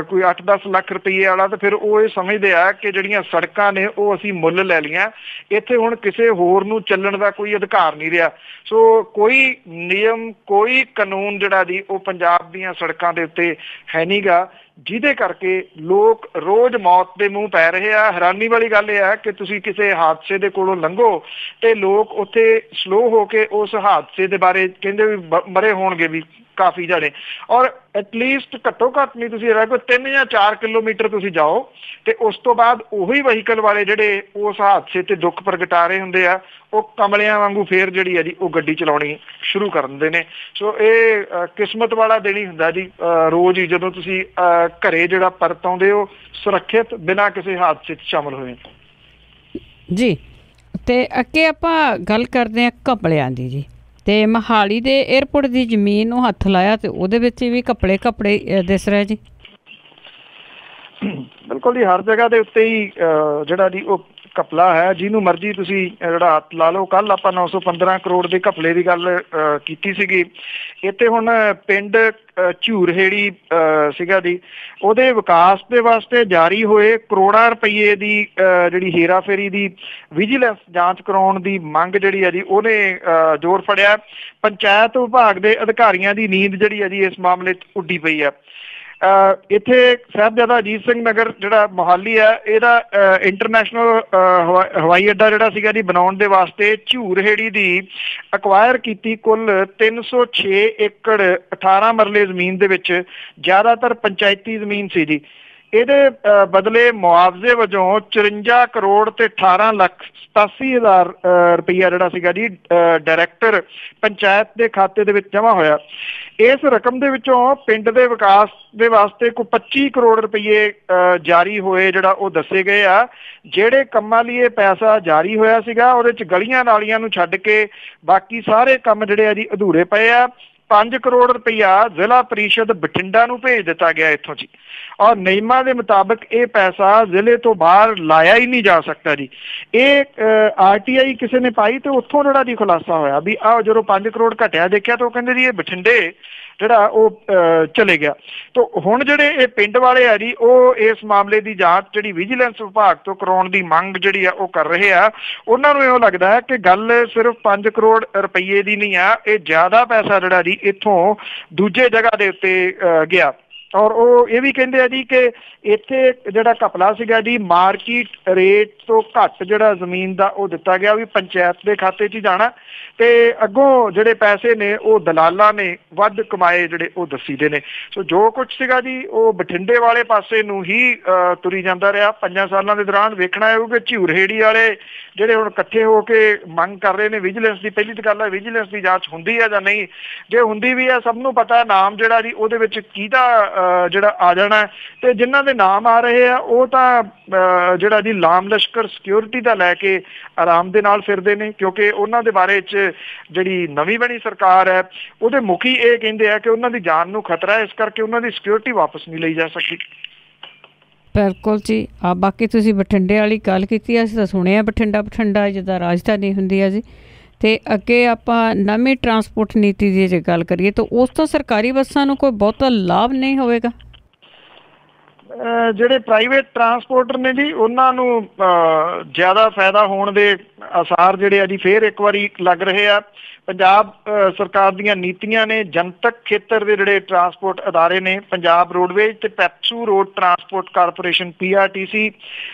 ਕੋਈ 8-10 ਲੱਖ ਰੁਪਈਏ ਵਾਲਾ, ਤਾਂ ਫਿਰ ਉਹ ਇਹ ਸਮਝਦੇ ਆ ਕਿ ਜਿਹੜੀਆਂ ਸੜਕਾਂ ਨੇ ਉਹ ਅਸੀਂ ਮੁੱਲ ਲੈ ਲਈਆਂ, ਇੱਥੇ ਹੁਣ ਕਿਸੇ ਹੋਰ ਨੂੰ ਚੱਲਣ ਦਾ ਕੋਈ ਅਧਿਕਾਰ ਨਹੀਂ ਰਿਹਾ। ਸੋ ਕੋਈ ਨਿਯਮ ਕੋਈ ਕਾਨੂੰਨ ਜਿਹੜਾ ਜੀ ਉਹ ਪੰਜਾਬ ਦੀਆਂ ਸੜਕਾਂ ਦੇ ਉੱਤੇ ਹੈ ਨੀ ਗਾ, ਜਿਹਦੇ ਕਰਕੇ ਲੋਕ ਰੋਜ਼ ਮੌਤ ਦੇ ਮੂੰਹ ਪੈ ਰਹੇ ਆ। ਹੈਰਾਨੀ ਵਾਲੀ ਗੱਲ ਇਹ ਹੈ ਕਿ ਤੁਸੀਂ ਕਿਸੇ ਹਾਦਸੇ ਦੇ ਕੋਲੋਂ ਲੰਘੋ ਤੇ ਲੋਕ ਉੱਥੇ ਸਲੋ ਹੋ ਕੇ ਉਸ ਹਾਦਸੇ ਦੇ ਬਾਰੇ ਕਹਿੰਦੇ ਵੀ ਮਰੇ ਹੋਣਗੇ ਵੀ ਕਾਫੀ ਜਣੇ, ਔਰ ਐਟਲੀਸਟ ਘੱਟੋ ਘੱਟ ਨਹੀਂ ਤੁਸੀਂ ਕੋਈ 3 ਜਾਂ 4 ਕਿਲੋਮੀਟਰ ਤੁਸੀਂ ਜਾਓ ਤੇ ਉਸ ਤੋਂ ਬਾਅਦ ਉਹੀ ਵਹੀਕਲ ਵਾਲੇ ਜਿਹੜੇ ਉਸ ਹਾਦਸੇ ਤੇ ਦੁੱਖ ਪ੍ਰਗਟਾ ਰਹੇ ਹੁੰਦੇ ਆ, ਉਹ ਕਮਲਿਆਂ ਵਾਂਗੂ ਫੇਰ ਜਿਹੜੀ ਆ ਜੀ ਉਹ ਗੱਡੀ ਚਲਾਉਣੀ ਸ਼ੁਰੂ ਕਰ ਦਿੰਦੇ ਨੇ। ਸੋ ਇਹ ਕਿਸਮਤ ਵਾਲਾ ਦਿਨ ਹੀ ਹੁੰਦਾ ਜੀ ਰੋਜ਼ ਹੀ, ਜਦੋਂ ਤੁਸੀਂ ਘਰੇ ਜਿਹੜਾ ਪਰਤ ਆਉਂਦੇ ਹੋ ਸੁਰੱਖਿਅਤ ਬਿਨਾਂ ਕਿਸੇ ਹਾਦਸੇ 'ਚ ਸ਼ਾਮਲ ਹੋਏ ਜੀ। ਤੇ ਅੱਗੇ ਆਪਾਂ ਗੱਲ ਕਰਦੇ ਹਾਂ ਕਪੜਿਆਂ ਦੀ ਜੀ। ਤੇ ਮੋਹਾਲੀ ਦੇ ਏਅਰਪੋਰਟ ਦੀ ਜ਼ਮੀਨ ਨੂੰ ਹੱਥ ਲਾਇਆ ਤੇ ਉਹਦੇ ਵਿੱਚ ਵੀ ਕੱਪੜੇ ਦਿਸ ਰਹੇ ਜੀ। ਬਿਲਕੁਲ ਜੀ, ਹਰ ਜਗ੍ਹਾ ਦੇ ਉੱਤੇ ਹੀ ਜਿਹੜਾ ਜੀ ਉਹ ਘਪਲਾ ਹੈ, ਜਿਹਨੂੰ ਮਰਜ਼ੀ ਤੁਸੀਂ ਜਿਹੜਾ ਹੱਥ ਲਾ ਲਓ। ਕੱਲ ਆਪਾਂ 915 ਕਰੋੜ ਦੇ ਘਪਲੇ ਦੀ ਗੱਲ ਕੀਤੀ ਸੀਗੀ। ਇੱਥੇ ਹੁਣ ਪਿੰਡ ਝੂਰਹੇੜੀ ਸੀਗਾ ਜੀ, ਉਹਦੇ ਵਿਕਾਸ ਦੇ ਵਾਸਤੇ ਜਾਰੀ ਹੋਏ ਕਰੋੜਾਂ ਰੁਪਈਏ ਦੀ ਜਿਹੜੀ ਹੇਰਾਫੇਰੀ ਦੀ ਵਿਜੀਲੈਂਸ ਜਾਂਚ ਕਰਾਉਣ ਦੀ ਮੰਗ ਜਿਹੜੀ ਹੈ ਜੀ ਉਹਨੇ ਜ਼ੋਰ ਫੜਿਆ। ਪੰਚਾਇਤ ਵਿਭਾਗ ਦੇ ਅਧਿਕਾਰੀਆਂ ਦੀ ਨੀਂਦ ਜਿਹੜੀ ਹੈ ਜੀ ਇਸ ਮਾਮਲੇ 'ਚ ਉੱਡੀ ਪਈ ਆ। ਇੱਥੇ ਸਾਹਿਬਜ਼ਾਦਾ ਅਜੀਤ ਸਿੰਘ ਨਗਰ ਜਿਹੜਾ ਮੋਹਾਲੀ ਹੈ, ਇਹਦਾ ਇੰਟਰਨੈਸ਼ਨਲ ਹਵਾਈ ਅੱਡਾ ਜਿਹੜਾ ਸੀਗਾ ਜੀ ਬਣਾਉਣ ਦੇ ਵਾਸਤੇ ਝੂਰਹੇੜੀ ਦੀ ਅਕਵਾਇਰ ਕੀਤੀ ਕੁੱਲ 306 ਏਕੜ 18 ਮਰਲੇ ਜ਼ਮੀਨ ਦੇ ਵਿੱਚ ਜ਼ਿਆਦਾਤਰ ਪੰਚਾਇਤੀ ਜ਼ਮੀਨ ਸੀ ਜੀ। ਇਹਦੇ ਬਦਲੇ ਮੁਆਵਜ਼ੇ ਵਜੋਂ 54 ਕਰੋੜ ਤੇ 18 ਲੱਖ 87 ਹਜ਼ਾਰ ਰੁਪਈਆ ਜਿਹੜਾ ਸੀਗਾ ਜੀ ਡਾਇਰੈਕਟਰ ਪੰਚਾਇਤ ਦੇ ਖਾਤੇ ਦੇ ਵਿੱਚ ਜਮ੍ਹਾਂ ਹੋਇਆ। ਇਸ ਰਕਮ ਦੇ ਵਿੱਚੋਂ ਪਿੰਡ ਦੇ ਵਿਕਾਸ ਦੇ ਵਾਸਤੇ ਕੋਈ 25 ਕਰੋੜ ਰੁਪਈਏ ਜਾਰੀ ਹੋਏ ਜਿਹੜਾ ਉਹ ਦੱਸੇ ਗਏ ਆ। ਜਿਹੜੇ ਕੰਮਾਂ ਲਈ ਇਹ ਪੈਸਾ ਜਾਰੀ ਹੋਇਆ ਸੀਗਾ ਉਹਦੇ 'ਚ ਗਲੀਆਂ ਨਾਲੀਆਂ ਨੂੰ ਛੱਡ ਕੇ ਬਾਕੀ ਸਾਰੇ ਕੰਮ ਜਿਹੜੇ ਆ ਜੀ ਅਧੂਰੇ ਪਏ ਆ। 5 ਕਰੋੜ ਰੁਪਈਆ ਜ਼ਿਲ੍ਹਾ ਪਰਿਸ਼ਦ ਬਠਿੰਡਾ ਨੂੰ ਭੇਜ ਦਿੱਤਾ ਗਿਆ ਇੱਥੋਂ ਜੀ, ਔਰ ਨਿਯਮਾਂ ਦੇ ਮੁਤਾਬਕ ਇਹ ਪੈਸਾ ਜ਼ਿਲ੍ਹੇ ਤੋਂ ਬਾਹਰ ਲਾਇਆ ਹੀ ਨਹੀਂ ਜਾ ਸਕਦਾ ਜੀ। ਇਹ RTI ਕਿਸੇ ਨੇ ਪਾਈ ਤੇ ਉੱਥੋਂ ਜਿਹੜਾ ਜੀ ਖੁਲਾਸਾ ਹੋਇਆ ਵੀ ਆਹ ਜਦੋਂ 5 ਕਰੋੜ ਘਟਿਆ ਦੇਖਿਆ ਤਾਂ ਉਹ ਕਹਿੰਦੇ ਜੀ ਇਹ ਬਠਿੰਡੇ ਜਿਹੜਾ ਉਹ ਚਲੇ ਗਿਆ। ਤਾਂ ਹੁਣ ਜਿਹੜੇ ਇਹ ਪਿੰਡ ਵਾਲੇ ਆ ਜੀ ਉਹ ਇਸ ਮਾਮਲੇ ਦੀ ਜਾਂਚ ਜਿਹੜੀ ਵਿਜੀਲੈਂਸ ਵਿਭਾਗ ਤੋਂ ਕਰਾਉਣ ਦੀ ਮੰਗ ਜਿਹੜੀ ਆ ਉਹ ਕਰ ਰਹੇ ਆ। ਉਹਨਾਂ ਨੂੰ ਇਹੋ ਲੱਗਦਾ ਹੈ ਕਿ ਗੱਲ ਸਿਰਫ 5 ਕਰੋੜ ਰੁਪਈਏ ਦੀ ਨਹੀਂ ਆ, ਇਹ ਜ਼ਿਆਦਾ ਪੈਸਾ ਜਿਹੜਾ ਜੀ ਇੱਥੋਂ ਦੂਜੇ ਜਗ੍ਹਾ ਦੇ ਉੱਤੇ ਗਿਆ। ਔਰ ਉਹ ਇਹ ਵੀ ਕਹਿੰਦੇ ਆ ਜੀ ਕਿ ਇੱਥੇ ਜਿਹੜਾ ਘਪਲਾ ਸੀਗਾ ਜੀ ਮਾਰਕੀਟ ਰੇਟ ਤੋਂ ਘੱਟ ਜਿਹੜਾ ਜ਼ਮੀਨ ਦਾ ਉਹ ਦਿੱਤਾ ਗਿਆ ਵੀ ਪੰਚਾਇਤ ਦੇ ਖਾਤੇ 'ਚ ਹੀ ਜਾਣਾ, ਤੇ ਅੱਗੋਂ ਜਿਹੜੇ ਪੈਸੇ ਨੇ ਉਹ ਦਲਾਲਾਂ ਨੇ ਵੱਧ ਕਮਾਏ ਜਿਹੜੇ ਉਹ ਦੱਸੀਦੇ ਨੇ। ਸੋ ਜੋ ਕੁਛ ਸੀਗਾ ਜੀ ਉਹ ਬਠਿੰਡੇ ਵਾਲੇ ਪਾਸੇ ਨੂੰ ਹੀ ਤੁਰੀ ਜਾਂਦਾ ਰਿਹਾ 5 ਸਾਲਾਂ ਦੇ ਦੌਰਾਨ। ਵੇਖਣਾ ਹੈ ਕਿ ਝੂਰਹੇੜੀ ਵਾਲੇ ਜਿਹੜੇ ਹੁਣ ਇਕੱਠੇ ਹੋ ਕੇ ਮੰਗ ਕਰ ਰਹੇ ਨੇ ਵਿਜੀਲੈਂਸ ਦੀ। ਪਹਿਲੀ ਤਾਂ ਗੱਲ ਹੈ ਵਿਜੀਲੈਂਸ ਦੀ ਜਾਂਚ ਹੁੰਦੀ ਹੈ ਜਾਂ ਨਹੀਂ, ਜੇ ਹੁੰਦੀ ਵੀ ਹੈ ਸਭ ਨੂੰ ਪਤਾ ਨਾਮ ਜਿਹੜਾ ਜੀ ਉਹਦੇ ਵਿੱਚ ਕਿਹਦਾ ਜਿਹੜਾ ਆ ਜਾਣਾ, ਤੇ ਜਿਨ੍ਹਾਂ ਦੇ ਨਾਮ ਆ ਰਹੇ ਆ ਉਹ ਤਾਂ ਜਿਹੜਾ ਜੀ ਲਾਮ ਲਸ਼ਕਰ ਸਿਕਿਉਰਿਟੀ ਦਾ ਲੈ ਕੇ ਆਰਾਮ ਦੇ ਨਾਲ ਫਿਰਦੇ ਨੇ, ਕਿਉਂਕਿ ਉਹਨਾਂ ਦੇ ਬਾਰੇ 'ਚ ਜਿਹੜੀ ਨਵੀਂ ਬਣੀ ਸਰਕਾਰ ਹੈ ਉਹਦੇ ਮੁਖੀ ਇਹ ਕਹਿੰਦੇ ਆ ਕਿ ਉਹਨਾਂ ਦੀ ਜਾਨ ਨੂੰ ਖਤਰਾ ਹੈ, ਇਸ ਕਰਕੇ ਉਹਨਾਂ ਦੀ ਸਿਕਿਉਰਿਟੀ ਵਾਪਸ ਨਹੀਂ ਲਈ ਜਾ ਸਕਦੀ। ਬਿਲਕੁਲ ਜੀ। ਬਾਕੀ ਤੁਸੀਂ ਬਠਿੰਡੇ ਵਾਲੀ ਗੱਲ ਕੀਤੀ, ਅਸੀਂ ਤਾਂ ਸੁਣਿਆ ਬਠਿੰਡਾ ਜਿੱਦਾਂ ਰਾਜਧਾਨੀ ਹੁੰਦੀ ਹੈ ਜੀ। ਤੇ ਅੱਗੇ ਆਪਾਂ ਨਵੀਂ ਟਰਾਂਸਪੋਰਟ ਨੀਤੀ ਦੀ ਜੇ ਗੱਲ ਕਰੀਏ ਤਾਂ ਉਸ ਤੋਂ ਸਰਕਾਰੀ ਬੱਸਾਂ ਨੂੰ ਕੋਈ ਬਹੁਤਾ ਲਾਭ ਨਹੀਂ ਹੋਵੇਗਾ। ਜਿਹੜੇ ਪ੍ਰਾਈਵੇਟ ਟਰਾਂਸਪੋਰਟਰ ਨੇ ਜੀ ਉਹਨਾਂ ਨੂੰ ਜ਼ਿਆਦਾ ਫਾਇਦਾ ਹੋਣ ਦੇ ਆਸਾਰ ਜਿਹੜੇ ਆ ਜੀ ਫੇਰ ਇੱਕ ਵਾਰੀ ਲੱਗ ਰਹੇ ਆ। ਪੰਜਾਬ ਸਰਕਾਰ ਦੀਆਂ ਨੀਤੀਆਂ ਨੇ ਜਨਤਕ ਖੇਤਰ ਦੇ ਜਿਹੜੇ ਟਰਾਂਸਪੋਰਟ ਅਦਾਰੇ ਨੇ, ਪੰਜਾਬ ਰੋਡਵੇਜ਼ ਤੇ PEPSU road transport corporation PRTC,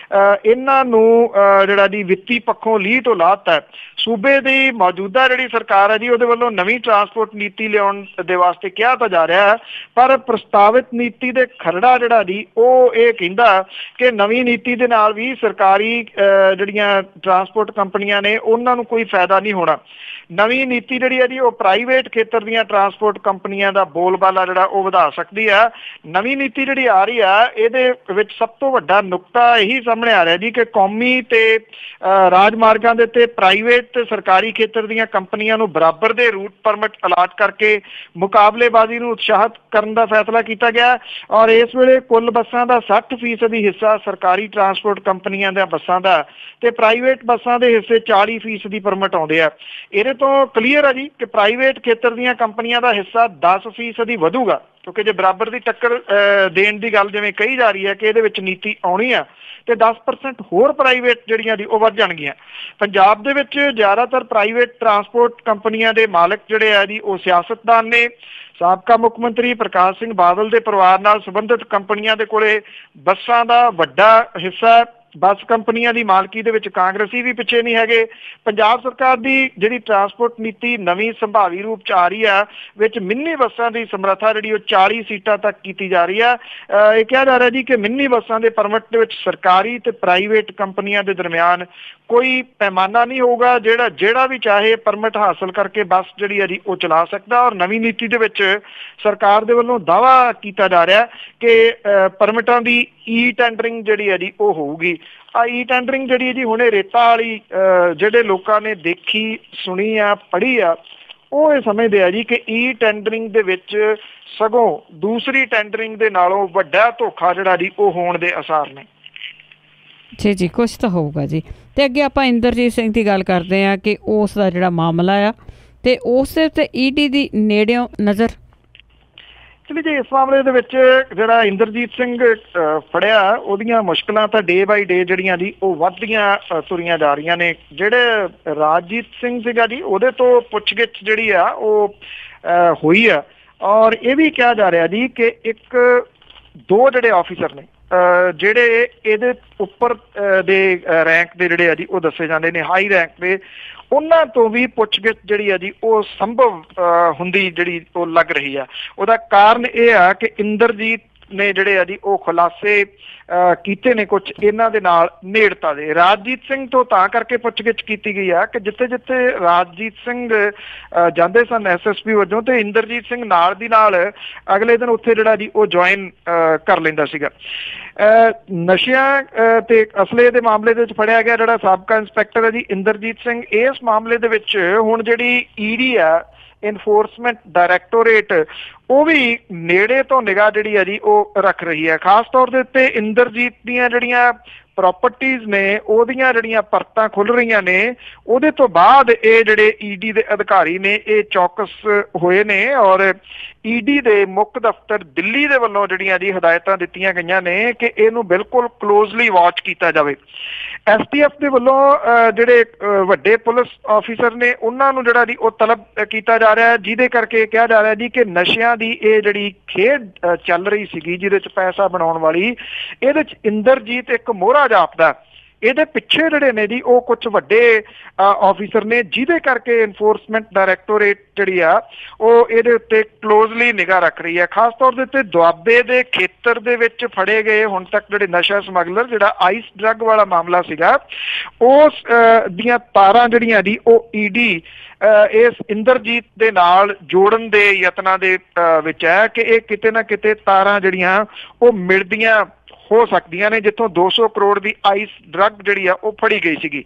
ਇਹਨਾਂ ਨੂੰ ਜਿਹੜਾ ਜੀ ਵਿੱਤੀ ਪੱਖੋਂ ਲੀਹ ਤੋਂ ਲਾਤ ਹੈ। ਸੂਬੇ ਦੀ ਮੌਜੂਦਾ ਜਿਹੜੀ ਸਰਕਾਰ ਹੈ ਜੀ ਉਹਦੇ ਵੱਲੋਂ ਨਵੀਂ ਟਰਾਂਸਪੋਰਟ ਨੀਤੀ ਲਿਆਉਣ ਦੇ ਵਾਸਤੇ ਕਿਹਾ ਤਾਂ ਜਾ ਰਿਹਾ ਹੈ, ਪਰ ਪ੍ਰਸਤਾਵਿਤ ਨੀਤੀ ਦੇ ਖਰੜਾ ਜਿਹੜਾ ਜੀ ਉਹ ਇਹ ਕਹਿੰਦਾ ਕਿ ਨਵੀਂ ਨੀਤੀ ਦੇ ਨਾਲ ਵੀ ਸਰਕਾਰੀ ਜਿਹੜੀਆਂ ਟਰਾਂਸਪੋਰਟ ਕੰਪਨੀਆਂ ਨੇ ਉਹਨਾਂ ਨੂੰ ਕੋਈ ਫਾਇਦਾ ਨਹੀਂ ਹੋਣਾ। ਨਵੀਂ ਨੀਤੀ ਜਿਹੜੀ ਹੈ ਜੀ ਉਹ ਪ੍ਰਾਈਵੇਟ ਖੇਤਰ ਦੀਆਂ ਟਰਾਂਸਪੋਰਟ ਕੰਪਨੀਆਂ ਦਾ ਬੋਲਬਾਲਾ ਜਿਹੜਾ ਉਹ ਵਧਾ ਸਕਦੀ ਹੈ। ਨਵੀਂ ਨੀਤੀ ਜਿਹੜੀ ਆ ਰਹੀ ਆ ਇਹਦੇ ਵਿੱਚ ਸਭ ਤੋਂ ਵੱਡਾ ਨੁਕਤਾ ਇਹੀ ਸਾਹਮਣੇ ਆ ਰਿਹਾ ਜੀ ਕਿ ਕੌਮੀ ਤੇ ਰਾਜ ਮਾਰਗਾਂ ਦੇ ਉੱਤੇ ਪ੍ਰਾਈਵੇਟ ਤੇ ਸਰਕਾਰੀ ਖੇਤਰ ਦੀਆਂ ਕੰਪਨੀਆਂ ਨੂੰ ਬਰਾਬਰ ਦੇ ਰੂਟ ਪਰਮਿਟ ਅਲਾਟ ਕਰਕੇ ਮੁਕਾਬਲੇਬਾਜ਼ੀ ਨੂੰ ਉਤਸ਼ਾਹਿਤ ਕਰਨ ਦਾ ਫੈਸਲਾ ਕੀਤਾ ਗਿਆ ਔਰ ਇਸ ਵੇਲੇ ਕੁੱਲ ਬੱਸਾਂ ਦਾ 60% ਹਿੱਸਾ ਸਰਕਾਰੀ ਟਰਾਂਸਪੋਰਟ ਕੰਪਨੀਆਂ ਦੀਆਂ ਬੱਸਾਂ ਦਾ ਤੇ ਪ੍ਰਾਈਵੇਟ ਬੱਸਾਂ ਦੇ ਹਿੱਸੇ 40% ਪਰਮਿਟ ਆਉਂਦੇ ਆ। ਇਹਦੇ ਤੋਂ ਕਲੀਅਰ ਆ ਜੀ ਕਿ ਪ੍ਰਾਈਵੇਟ ਖੇਤਰ ਦੀਆਂ ਕੰਪਨੀਆਂ ਦਾ ਹਿੱਸਾ 10% ਵਧੂਗਾ, ਕਿਉਂਕਿ ਜੇ ਬਰਾਬਰ ਦੀ ਟੱਕਰ ਦੇਣ ਦੀ ਗੱਲ ਜਿਵੇਂ ਕਹੀ ਜਾ ਰਹੀ ਹੈ ਕਿ ਇਹਦੇ ਵਿੱਚ ਨੀਤੀ ਆਉਣੀ ਆ ਤੇ 10% ਹੋਰ ਪ੍ਰਾਈਵੇਟ ਜਿਹੜੀਆਂ ਦੀ ਉਹ ਵੱਧ ਜਾਣਗੀਆਂ। ਪੰਜਾਬ ਦੇ ਵਿੱਚ ਜ਼ਿਆਦਾਤਰ ਪ੍ਰਾਈਵੇਟ ਟਰਾਂਸਪੋਰਟ ਕੰਪਨੀਆਂ ਦੇ ਮਾਲਕ ਜਿਹੜੇ ਆ ਜੀ ਉਹ ਸਿਆਸਤਦਾਨ ਨੇ। ਸਾਬਕਾ ਮੁੱਖ ਮੰਤਰੀ ਪ੍ਰਕਾਸ਼ ਸਿੰਘ ਬਾਦਲ ਦੇ ਪਰਿਵਾਰ ਨਾਲ ਸੰਬੰਧਿਤ ਕੰਪਨੀਆਂ ਦੇ ਕੋਲੇ ਬੱਸਾਂ ਦਾ ਵੱਡਾ ਹਿੱਸਾ। ਬੱਸ ਕੰਪਨੀਆਂ ਦੀ ਮਾਲਕੀ ਦੇ ਵਿੱਚ ਕਾਂਗਰਸੀ ਵੀ ਪਿੱਛੇ ਨਹੀਂ ਹੈਗੇ। ਪੰਜਾਬ ਸਰਕਾਰ ਦੀ ਜਿਹੜੀ ਟਰਾਂਸਪੋਰਟ ਨੀਤੀ ਨਵੀਂ ਸੰਭਾਵੀ ਰੂਪ ਚ ਆ ਰਹੀ ਆ ਵਿੱਚ ਮਿੰਨੀ ਬੱਸਾਂ ਦੀ ਸਮਰੱਥਾ ਜਿਹੜੀ ਉਹ 40 ਸੀਟਾਂ ਤੱਕ ਕੀਤੀ ਜਾ ਰਹੀ ਆ। ਇਹ ਕਿਹਾ ਜਾ ਰਿਹਾ ਜੀ ਕਿ ਮਿੰਨੀ ਬੱਸਾਂ ਦੇ ਪਰਮਿਟ ਦੇ ਵਿੱਚ ਸਰਕਾਰੀ ਤੇ ਪ੍ਰਾਈਵੇਟ ਕੰਪਨੀਆਂ ਦੇ ਦਰਮਿਆਨ ਕੋਈ ਪੈਮਾਨਾ ਨਹੀਂ ਹੋਊਗਾ। ਜਿਹੜਾ ਵੀ ਚਾਹੇ ਪਰਮਿਟ ਹਾਸਲ ਕਰਕੇ ਬੱਸ ਜਿਹੜੀ ਹੈ ਜੀ ਉਹ ਚਲਾ ਸਕਦਾ। ਔਰ ਨਵੀਂ ਨੀਤੀ ਦੇ ਵਿੱਚ ਸਰਕਾਰ ਦੇ ਵੱਲੋਂ ਦਾਅਵਾ ਕੀਤਾ ਜਾ ਰਿਹਾ ਕਿ ਪਰਮਿਟਾਂ ਦੀ ਟੈਂਡਰਿੰਗ ਜਿਹੜੀ ਹੈ ਜੀ ਉਹ ਹੋਊਗੀ। ਟੈਂਡਰਿੰਗ ਜਿਹੜੀ ਹੈ ਜੀ ਹੁਣੇ ਰੇਤਾ ਵਾਲੀ ਜਿਹੜੇ ਲੋਕਾਂ ਨੇ ਦੇਖੀ ਸੁਣੀ ਆ ਪੜ੍ਹੀ ਆ ਉਹ ਇਹ ਸਮਝਦੇ ਆ ਜੀ ਕਿ ਟੈਂਡਰਿੰਗ ਦੇ ਵਿੱਚ ਸਗੋਂ ਦੂਸਰੀ ਟੈਂਡਰਿੰਗ ਦੇ ਨਾਲੋਂ ਵੱਡਾ ਧੋਖਾ ਜਿਹੜਾ ਜੀ ਉਹ ਹੋਣ ਦੇ ਆਸਾਰ ਨੇ। ਜੀ ਕੁਛ ਤਾਂ ਹੋਊਗਾ ਜੀ। ਤੇ ਅੱਗੇ ਆਪਾਂ ਇੰਦਰਜੀਤ ਸਿੰਘ ਦੀ ਗੱਲ ਕਰਦੇ ਹਾਂ ਕਿ ਉਸ ਦਾ ਜਿਹੜਾ ਮਾਮਲਾ ਆ ਤੇ ਉਸ ਦੇ ਉੱਤੇ ED ਦੀ ਨੇੜਿਓਂ ਨਜ਼ਰ। ਚਲੀ ਜੀ ਇਸ ਮਾਮਲੇ ਦੇ ਵਿੱਚ ਜਿਹੜਾ ਇੰਦਰਜੀਤ ਸਿੰਘ ਫੜਿਆ ਉਹਦੀਆਂ ਮੁਸ਼ਕਲਾਂ ਤਾਂ ਡੇ ਬਾਈ ਡੇ ਜਿਹੜੀਆਂ ਜੀ ਉਹ ਵੱਧਦੀਆਂ ਤੁਰੀਆਂ ਜਾ ਰਹੀਆਂ ਨੇ। ਜਿਹੜੇ ਰਾਜਜੀਤ ਸਿੰਘ ਸੀਗਾ ਜੀ ਉਹਦੇ ਤੋਂ ਪੁੱਛਗਿੱਛ ਜਿਹੜੀ ਆ ਉਹ ਹੋਈ ਆ ਔਰ ਇਹ ਵੀ ਕਿਹਾ ਜਾ ਰਿਹਾ ਜੀ ਕਿ ਦੋ ਜਿਹੜੇ ਆਫੀਸਰ ਨੇ ਜਿਹੜੇ ਇਹਦੇ ਉੱਪਰ ਦੇ ਰੈਂਕ ਦੇ ਜਿਹੜੇ ਆ ਜੀ ਉਹ ਦੱਸੇ ਜਾਂਦੇ ਨੇ ਹਾਈ ਰੈਂਕ ਦੇ, ਉਹਨਾਂ ਤੋਂ ਵੀ ਪੁੱਛਗਿੱਛ ਜਿਹੜੀ ਆ ਜੀ ਉਹ ਸੰਭਵ ਹੁੰਦੀ ਜਿਹੜੀ ਉਹ ਲੱਗ ਰਹੀ ਆ। ਉਹਦਾ ਕਾਰਨ ਇਹ ਆ ਕਿ ਇੰਦਰਜੀਤ ਨੇ ਜਿਹੜੇ ਆ ਜੀ ਉਹ ਖੁਲਾਸੇ ਕੀਤੇ ਨੇ ਕੁਝ ਇਹਨਾਂ ਦੇ ਨਾਲ ਨੇੜਤਾ ਦੇ। ਰਾਜਜੀਤ ਸਿੰਘ ਤੋਂ ਤਾਂ ਕਰਕੇ ਪੁੱਛਗਿੱਛ ਕੀਤੀ ਗਈ ਆ ਕਿ ਜਿੱਥੇ ਜਿੱਥੇ ਰਾਜਜੀਤ ਸਿੰਘ ਜਾਂਦੇ ਸਨ SSP ਵਜੋਂ ਤੇ ਇੰਦਰਜੀਤ ਸਿੰਘ ਨਾਲ ਦੀ ਨਾਲ ਅਗਲੇ ਦਿਨ ਉੱਥੇ ਜਿਹੜਾ ਜੀ ਉਹ ਜੁਆਇਨ ਕਰ ਲੈਂਦਾ ਸੀਗਾ। ਨਸ਼ਿਆਂ ਤੇ ਅਸਲੇ ਦੇ ਮਾਮਲੇ ਦੇ ਵਿੱਚ ਫੜਿਆ ਗਿਆ ਜਿਹੜਾ ਸਾਬਕਾ ਇੰਸਪੈਕਟਰ ਹੈ ਜੀ ਇੰਦਰਜੀਤ ਸਿੰਘ। ਇਸ ਮਾਮਲੇ ਦੇ ਵਿੱਚ ਹੁਣ ਜਿਹੜੀ ED ਆ ਇਨਫੋਰਸਮੈਂਟ ਡਾਇਰੈਕਟੋਰੇਟ ਉਹ ਵੀ ਨੇੜੇ ਤੋਂ ਨਿਗਾਹ ਜਿਹੜੀ ਹੈ ਜੀ ਉਹ ਰੱਖ ਰਹੀ ਹੈ। ਖਾਸ ਤੌਰ ਦੇ ਉੱਤੇ ਇੰਦਰਜੀਤ ਦੀਆਂ ਜਿਹੜੀਆਂ ਪ੍ਰਾਪਰਟੀਜ਼ ਨੇ ਉਹਦੀਆਂ ਜਿਹੜੀਆਂ ਪਰਤਾਂ ਖੁੱਲ ਰਹੀਆਂ ਨੇ ਉਹਦੇ ਤੋਂ ਬਾਅਦ ਇਹ ਜਿਹੜੇ ED ਦੇ ਅਧਿਕਾਰੀ ਨੇ ਇਹ ਚੌਕਸ ਹੋਏ ਨੇ ਔਰ ED ਦੇ ਮੁੱਖ ਦਫ਼ਤਰ ਦਿੱਲੀ ਦੇ ਵੱਲੋਂ ਜਿਹੜੀਆਂ ਜੀ ਹਦਾਇਤਾਂ ਦਿੱਤੀਆਂ ਗਈਆਂ ਨੇ ਕਿ ਇਹਨੂੰ ਬਿਲਕੁਲ ਕਲੋਜ਼ਲੀ ਵਾਚ ਕੀਤਾ ਜਾਵੇ। STF ਦੇ ਵੱਲੋਂ ਜਿਹੜੇ ਵੱਡੇ ਪੁਲਿਸ ਆਫੀਸਰ ਨੇ ਉਹਨਾਂ ਨੂੰ ਜਿਹੜਾ ਜੀ ਉਹ ਤਲਬ ਕੀਤਾ ਜਾ ਰਿਹਾ ਜਿਹਦੇ ਕਰਕੇ ਕਿਹਾ ਜਾ ਰਿਹਾ ਜੀ ਕਿ ਨਸ਼ਿਆਂ ਦੀ ਇਹ ਜਿਹੜੀ ਖੇਡ ਚੱਲ ਰਹੀ ਸੀਗੀ ਜਿਹਦੇ ਚ ਪੈਸਾ ਬਣਾਉਣ ਵਾਲੀ, ਇਹਦੇ ਚ ਇੰਦਰਜੀਤ ਇੱਕ ਮੋਹਰਾ ਜਾਪਦਾ। ਇਹਦੇ ਪਿੱਛੇ ਜਿਹੜੇ ਨੇ ਜੀ ਉਹ ਕੁਝ ਵੱਡੇ ਆਫੀਸਰ ਨੇ ਜਿਹਦੇ ਕਰਕੇ ਇਨਫੋਰਸਮੈਂਟ ਡਾਇਰੈਕਟੋਰੇਟ ਜਿਹੜੀ ਆ ਉਹ ਇਹਦੇ ਉੱਤੇ ਕਲੋਜ਼ਲੀ ਨਿਗਾਹ ਰੱਖ ਰਹੀ ਹੈ। ਖਾਸ ਤੌਰ ਦੇ ਉੱਤੇ ਦੁਆਬੇ ਦੇ ਖੇਤਰ ਦੇ ਵਿੱਚ ਫੜੇ ਗਏ ਹੁਣ ਤੱਕ ਜਿਹੜੇ ਨਸ਼ਾ ਸਮਗਲਰ ਜਿਹੜਾ ਆਈਸ ਡਰੱਗ ਵਾਲਾ ਮਾਮਲਾ ਸੀਗਾ ਉਸ ਦੀਆਂ ਤਾਰਾਂ ਜਿਹੜੀਆਂ ਜੀ ਉਹ ED ਇਸ ਇੰਦਰਜੀਤ ਦੇ ਨਾਲ ਜੋੜਨ ਦੇ ਯਤਨਾਂ ਦੇ ਵਿੱਚ ਹੈ ਕਿ ਇਹ ਕਿਤੇ ਨਾ ਕਿਤੇ ਤਾਰਾਂ ਜਿਹੜੀਆਂ ਉਹ ਮਿਲਦੀਆਂ ਹੋ ਸਕਦੀਆਂ ਨੇ ਜਿੱਥੋਂ 200 ਕਰੋੜ ਦੀ ਆਈਸ ਡਰੱਗ ਜਿਹੜੀ ਆ ਉਹ ਫੜੀ ਗਈ ਸੀਗੀ।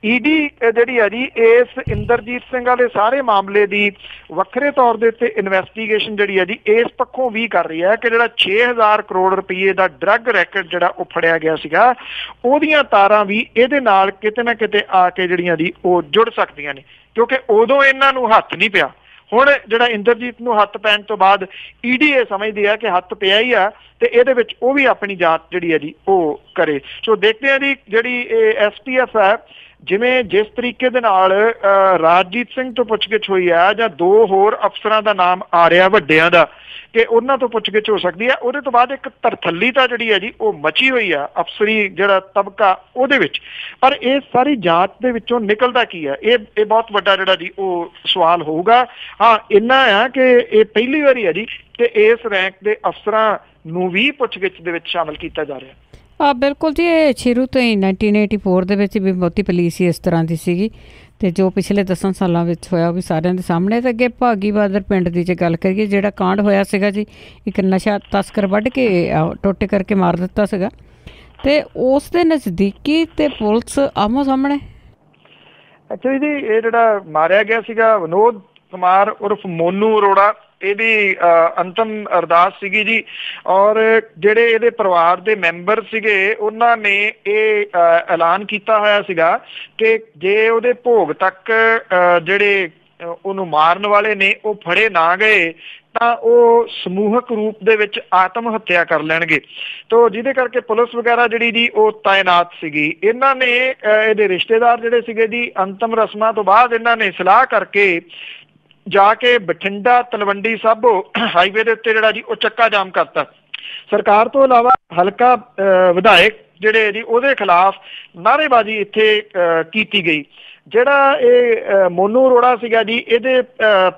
ED ਜਿਹੜੀ ਆ ਜੀ ਇਸ ਇੰਦਰਜੀਤ ਸਿੰਘ ਵਾਲੇ ਸਾਰੇ ਮਾਮਲੇ ਦੀ ਵੱਖਰੇ ਤੌਰ ਦੇ ਉੱਤੇ ਇਨਵੈਸਟੀਗੇਸ਼ਨ ਜਿਹੜੀ ਆ ਜੀ ਇਸ ਪੱਖੋਂ ਵੀ ਕਰ ਰਹੀ ਹੈ ਕਿ ਜਿਹੜਾ 6000 ਕਰੋੜ ਰੁਪਏ ਦਾ ਡਰੱਗ ਰੈਕਟ ਜਿਹੜਾ ਉਹ ਫੜਿਆ ਗਿਆ ਸੀਗਾ ਉਹਦੀਆਂ ਤਾਰਾਂ ਵੀ ਇਹਦੇ ਨਾਲ ਕਿਤੇ ਨਾ ਕਿਤੇ ਆ ਕੇ ਜਿਹੜੀਆਂ ਜੀ ਉਹ ਜੁੜ ਸਕਦੀਆਂ ਨੇ, ਕਿਉਂਕਿ ਉਦੋਂ ਇਹਨਾਂ ਨੂੰ ਹੱਥ ਨਹੀਂ ਪਿਆ। ਹੁਣ ਜਿਹੜਾ ਇੰਦਰਜੀਤ ਨੂੰ ਹੱਥ ਪੈਣ ਤੋਂ ਬਾਅਦ ED ਇਹ ਸਮਝਦੀ ਹੈ ਕਿ ਹੱਥ ਪਿਆ ਹੀ ਆ ਤੇ ਇਹਦੇ ਵਿੱਚ ਉਹ ਵੀ ਆਪਣੀ ਜਾਂਚ ਜਿਹੜੀ ਹੈ ਜੀ ਉਹ ਕਰੇ। ਸੋ ਦੇਖਦੇ ਹਾਂ ਜੀ ਜਿਹੜੀ ਇਹ STF ਹੈ ਜਿਵੇਂ ਜਿਸ ਤਰੀਕੇ ਦੇ ਨਾਲ ਰਾਜਜੀਤ ਸਿੰਘ ਤੋਂ ਪੁੱਛਗਿੱਛ ਹੋਈ ਹੈ ਜਾਂ 2 ਹੋਰ ਅਫਸਰਾਂ ਦਾ ਨਾਮ ਆ ਰਿਹਾ ਵੱਡਿਆਂ ਦਾ ਕਿ ਉਹਨਾਂ ਤੋਂ ਪੁੱਛਗਿੱਛ ਹੋ ਸਕਦੀ ਹੈ, ਉਹਦੇ ਤੋਂ ਬਾਅਦ ਇੱਕ ਤਰਥੱਲੀਤਾ ਜਿਹੜੀ ਹੈ ਜੀ ਉਹ ਮਚੀ ਹੋਈ ਆ ਅਫਸਰੀ ਜਿਹੜਾ ਤਬਕਾ ਉਹਦੇ ਵਿੱਚ। ਪਰ ਇਹ ਸਾਰੀ ਜਾਂਚ ਦੇ ਵਿੱਚੋਂ ਨਿਕਲਦਾ ਕੀ ਹੈ, ਇਹ ਬਹੁਤ ਵੱਡਾ ਜਿਹੜਾ ਜੀ ਉਹ ਸਵਾਲ ਹੋਊਗਾ। ਹਾਂ ਇੰਨਾ ਆ ਕਿ ਇਹ ਪਹਿਲੀ ਵਾਰੀ ਹੈ ਜੀ ਕਿ ਇਸ ਰੈਂਕ ਦੇ ਅਫਸਰਾਂ ਨੂੰ ਵੀ ਪੁੱਛਗਿੱਛ ਦੇ ਵਿੱਚ ਸ਼ਾਮਲ ਕੀਤਾ ਜਾ ਰਿਹਾ। ਬਿਲਕੁਲ ਜੀ, ਇਹ ਸ਼ੁਰੂ ਤੋਂ ਹੀ 1984 ਦੇ ਵਿੱਚ ਵੀ ਬਹੁਤੀ ਪੁਲਿਸ ਹੀ ਇਸ ਤਰ੍ਹਾਂ ਦੀ ਸੀਗੀ ਅਤੇ ਜੋ ਪਿਛਲੇ 10 ਸਾਲਾਂ ਵਿੱਚ ਹੋਇਆ ਉਹ ਵੀ ਸਾਰਿਆਂ ਦੇ ਸਾਹਮਣੇ। ਅਤੇ ਅੱਗੇ ਭਾਗੀ ਬਾਦਰ ਪਿੰਡ ਦੀ ਜੇ ਗੱਲ ਕਰੀਏ, ਜਿਹੜਾ ਕਾਂਡ ਹੋਇਆ ਸੀਗਾ ਜੀ, ਇੱਕ ਨਸ਼ਾ ਤਸਕਰ ਵੱਢ ਕੇ ਟੋਟੇ ਕਰਕੇ ਮਾਰ ਦਿੱਤਾ ਸੀਗਾ, ਅਤੇ ਉਸ ਦੇ ਨਜ਼ਦੀਕੀ ਅਤੇ ਪੁਲਿਸ ਆਮੋ ਸਾਹਮਣੇ। ਐਕਚੁਅਲੀ ਜੀ ਇਹ ਜਿਹੜਾ ਮਾਰਿਆ ਗਿਆ ਸੀਗਾ ਵਿਨੋਦ ਕੁਮਾਰ ਉਰਫ ਮੋਨੂ ਅਰੋੜਾ, ਇਹਦੀ ਅੰਤਮ ਅਰਦਾਸ ਸੀਗੀ ਜੀ, ਔਰ ਜਿਹੜੇ ਇਹਦੇ ਪਰਿਵਾਰ ਦੇ ਮੈਂਬਰ ਸੀਗੇ ਉਹਨਾਂ ਨੇ ਇਹ ਐਲਾਨ ਕੀਤਾ ਹੋਇਆ ਸੀਗਾ ਕਿ ਜੇ ਉਹਦੇ ਭੋਗ ਤੱਕ ਜਿਹੜੇ ਉਹਨੂੰ ਮਾਰਨ ਵਾਲੇ ਨੇ ਉਹ ਫੜੇ ਨਾ ਗਏ ਤਾਂ ਉਹ ਸਮੂਹਕ ਰੂਪ ਦੇ ਵਿੱਚ ਆਤਮ ਹੱਤਿਆ ਕਰ ਲੈਣਗੇ। ਤੋ ਜਿਹਦੇ ਕਰਕੇ ਪੁਲਿਸ ਵਗੈਰਾ ਜਿਹੜੀ ਜੀ ਉਹ ਤਾਇਨਾਤ ਸੀਗੀ। ਇਹਨਾਂ ਨੇ ਇਹਦੇ ਰਿਸ਼ਤੇਦਾਰ ਜਿਹੜੇ ਸੀਗੇ ਜੀ ਅੰਤਮ ਰਸਮਾਂ ਤੋਂ ਬਾਅਦ ਇਹਨਾਂ ਨੇ ਸਲਾਹ ਕਰਕੇ ਜਾ ਕੇ ਬਠਿੰਡਾ ਤਲਵੰਡੀ ਸਾਬੋ ਹਾਈਵੇ ਦੇ ਉੱਤੇ ਜਿਹੜਾ ਜੀ ਉਹ ਚੱਕਾ ਜਾਮ ਕਰਤਾ। ਸਰਕਾਰ ਤੋਂ ਇਲਾਵਾ ਹਲਕਾ ਵਿਧਾਇਕ ਜਿਹੜੇ ਜੀ ਉਹਦੇ ਖਿਲਾਫ ਨਾਅਰੇਬਾਜ਼ੀ ਇੱਥੇ ਕੀਤੀ ਗਈ। ਜਿਹੜਾ ਇਹ ਮੋਨੂ ਅਰੋੜਾ ਸੀਗਾ ਜੀ, ਇਹਦੇ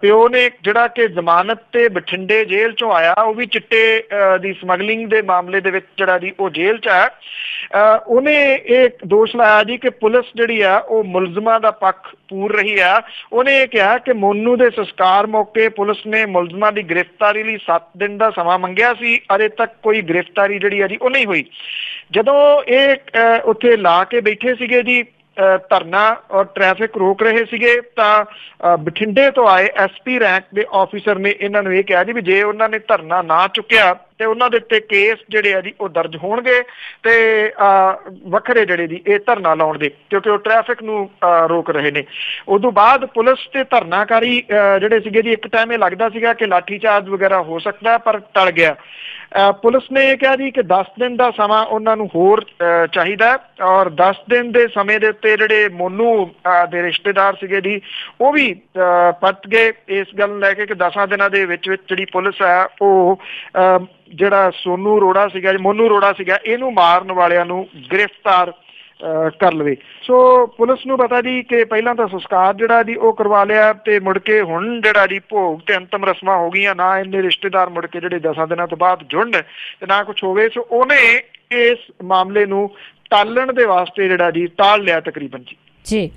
ਪਿਓ ਨੇ ਜਿਹੜਾ ਕਿ ਜ਼ਮਾਨਤ ਤੇ ਬਠਿੰਡੇ ਜੇਲ੍ਹ ਚੋਂ ਆਇਆ, ਉਹ ਵੀ ਚਿੱਟੇ ਦੀ ਸਮਗਲਿੰਗ ਦੇ ਮਾਮਲੇ ਦੇ ਵਿੱਚ ਜਿਹੜਾ ਜੀ ਉਹ ਜੇਲ੍ਹ 'ਚ ਹੈ। ਉਹਨੇ ਇਹ ਦੋਸ਼ ਲਾਇਆ ਜੀ ਕਿ ਪੁਲਿਸ ਜਿਹੜੀ ਆ ਉਹ ਮੁਲਜ਼ਮਾਂ ਦਾ ਪੱਖ ਪੂਰ ਰਹੀ ਆ। ਉਹਨੇ ਇਹ ਕਿਹਾ ਕਿ ਮੋਨੂ ਦੇ ਸੰਸਕਾਰ ਮੌਕੇ ਪੁਲਿਸ ਨੇ ਮੁਲਜ਼ਮਾਂ ਦੀ ਗ੍ਰਿਫਤਾਰੀ ਲਈ 7 ਦਿਨ ਦਾ ਸਮਾਂ ਮੰਗਿਆ ਸੀ, ਅਜੇ ਤੱਕ ਕੋਈ ਗ੍ਰਿਫਤਾਰੀ ਜਿਹੜੀ ਆ ਜੀ ਉਹ ਨਹੀਂ ਹੋਈ। ਜਦੋਂ ਇਹ ਉੱਥੇ ਲਾ ਕੇ ਬੈਠੇ ਸੀਗੇ ਜੀ ਧਰਨਾ ਔਰ ਟ੍ਰੈਫਿਕ ਰੋਕ ਰਹੇ ਸੀਗੇ ਤਾਂ ਬਠਿੰਡੇ ਤੋਂ ਆਏ SP ਰੈਂਕ ਦੇ ਆਫਿਸਰ ਨੇ ਇਹਨਾਂ ਨੂੰ ਇਹ ਕਿਹਾ ਜੀ ਵੀ ਜੇ ਉਹਨਾਂ ਨੇ ਧਰਨਾ ਨਾ ਚੁੱਕਿਆ ਤੇ ਉਹਨਾਂ ਦੇ ਉੱਤੇ ਕੇਸ ਜਿਹੜੇ ਆ ਜੀ ਉਹ ਦਰਜ ਹੋਣਗੇ ਤੇ ਵੱਖਰੇ ਜਿਹੜੇ ਜੀ ਇਹ ਧਰਨਾ ਲਾਉਣ ਦੇ, ਕਿਉਂਕਿ ਉਹ ਟ੍ਰੈਫਿਕ ਨੂੰ ਰੋਕ ਰਹੇ ਨੇ। ਉਦੋਂ ਬਾਅਦ ਪੁਲਿਸ ਤੇ ਧਰਨਾਕਾਰੀ ਜਿਹੜੇ ਸੀਗੇ ਜੀ ਇੱਕ ਟਾਈਮ ਇਹ ਲੱਗਦਾ ਸੀਗਾ ਕਿ ਲਾਠੀਚਾਰਜ ਵਗੈਰਾ ਹੋ ਸਕਦਾ, ਪਰ ਟਲ ਗਿਆ। ਪੁਲਿਸ ਨੇ ਇਹ ਕਿਹਾ ਜੀ ਕਿ 10 ਦਿਨ ਦਾ ਸਮਾਂ ਉਹਨਾਂ ਨੂੰ ਹੋਰ ਚਾਹੀਦਾ ਔਰ 10 ਦਿਨ ਦੇ ਸਮੇਂ ਦੇ ਉੱਤੇ ਜਿਹੜੇ ਮੋਨੂ ਦੇ ਰਿਸ਼ਤੇਦਾਰ ਸੀਗੇ ਜੀ ਉਹ ਵੀ ਪੱਟ ਗਏ ਇਸ ਗੱਲ ਨੂੰ ਲੈ ਕੇ ਕਿ 10 ਦਿਨਾਂ ਦੇ ਵਿੱਚ ਜਿਹੜੀ ਪੁਲਿਸ ਹੈ ਉਹ ਜਿਹੜਾ ਮੋਨੂ ਅਰੋੜਾ ਸੀਗਾ ਇਹਨੂੰ ਮਾਰਨ ਵਾਲਿਆਂ ਨੂੰ ਗ੍ਰਿਫਤਾਰ ਕਰ ਲਵੇ। ਸੋ ਪੁਲਿਸ ਨੂੰ ਪਤਾ ਜੀ ਕਿ ਪਹਿਲਾਂ ਤਾਂ ਸੰਸਕਾਰ ਜਿਹੜਾ ਜੀ ਉਹ ਕਰਵਾ ਲਿਆ ਤੇ ਮੁੜ ਕੇ ਹੁਣ ਜਿਹੜਾ ਜੀ ਭੋਗ ਤੇ ਅੰਤਮ ਰਸਮਾਂ ਹੋ ਗਈਆਂ, ਨਾ ਇਹਨੇ ਰਿਸ਼ਤੇਦਾਰ ਮੁੜ ਕੇ ਜਿਹੜੇ 10 ਦਿਨਾਂ ਤੋਂ ਬਾਅਦ ਜੁੜਨ ਤੇ ਨਾ ਕੁਛ ਹੋਵੇ। ਸੋ ਉਹਨੇ ਇਸ ਮਾਮਲੇ ਨੂੰ ਟਾਲਣ ਦੇ ਵਾਸਤੇ ਜਿਹੜਾ ਜੀ ਟਾਲ ਲਿਆ ਤਕਰੀਬਨ ਜੀ।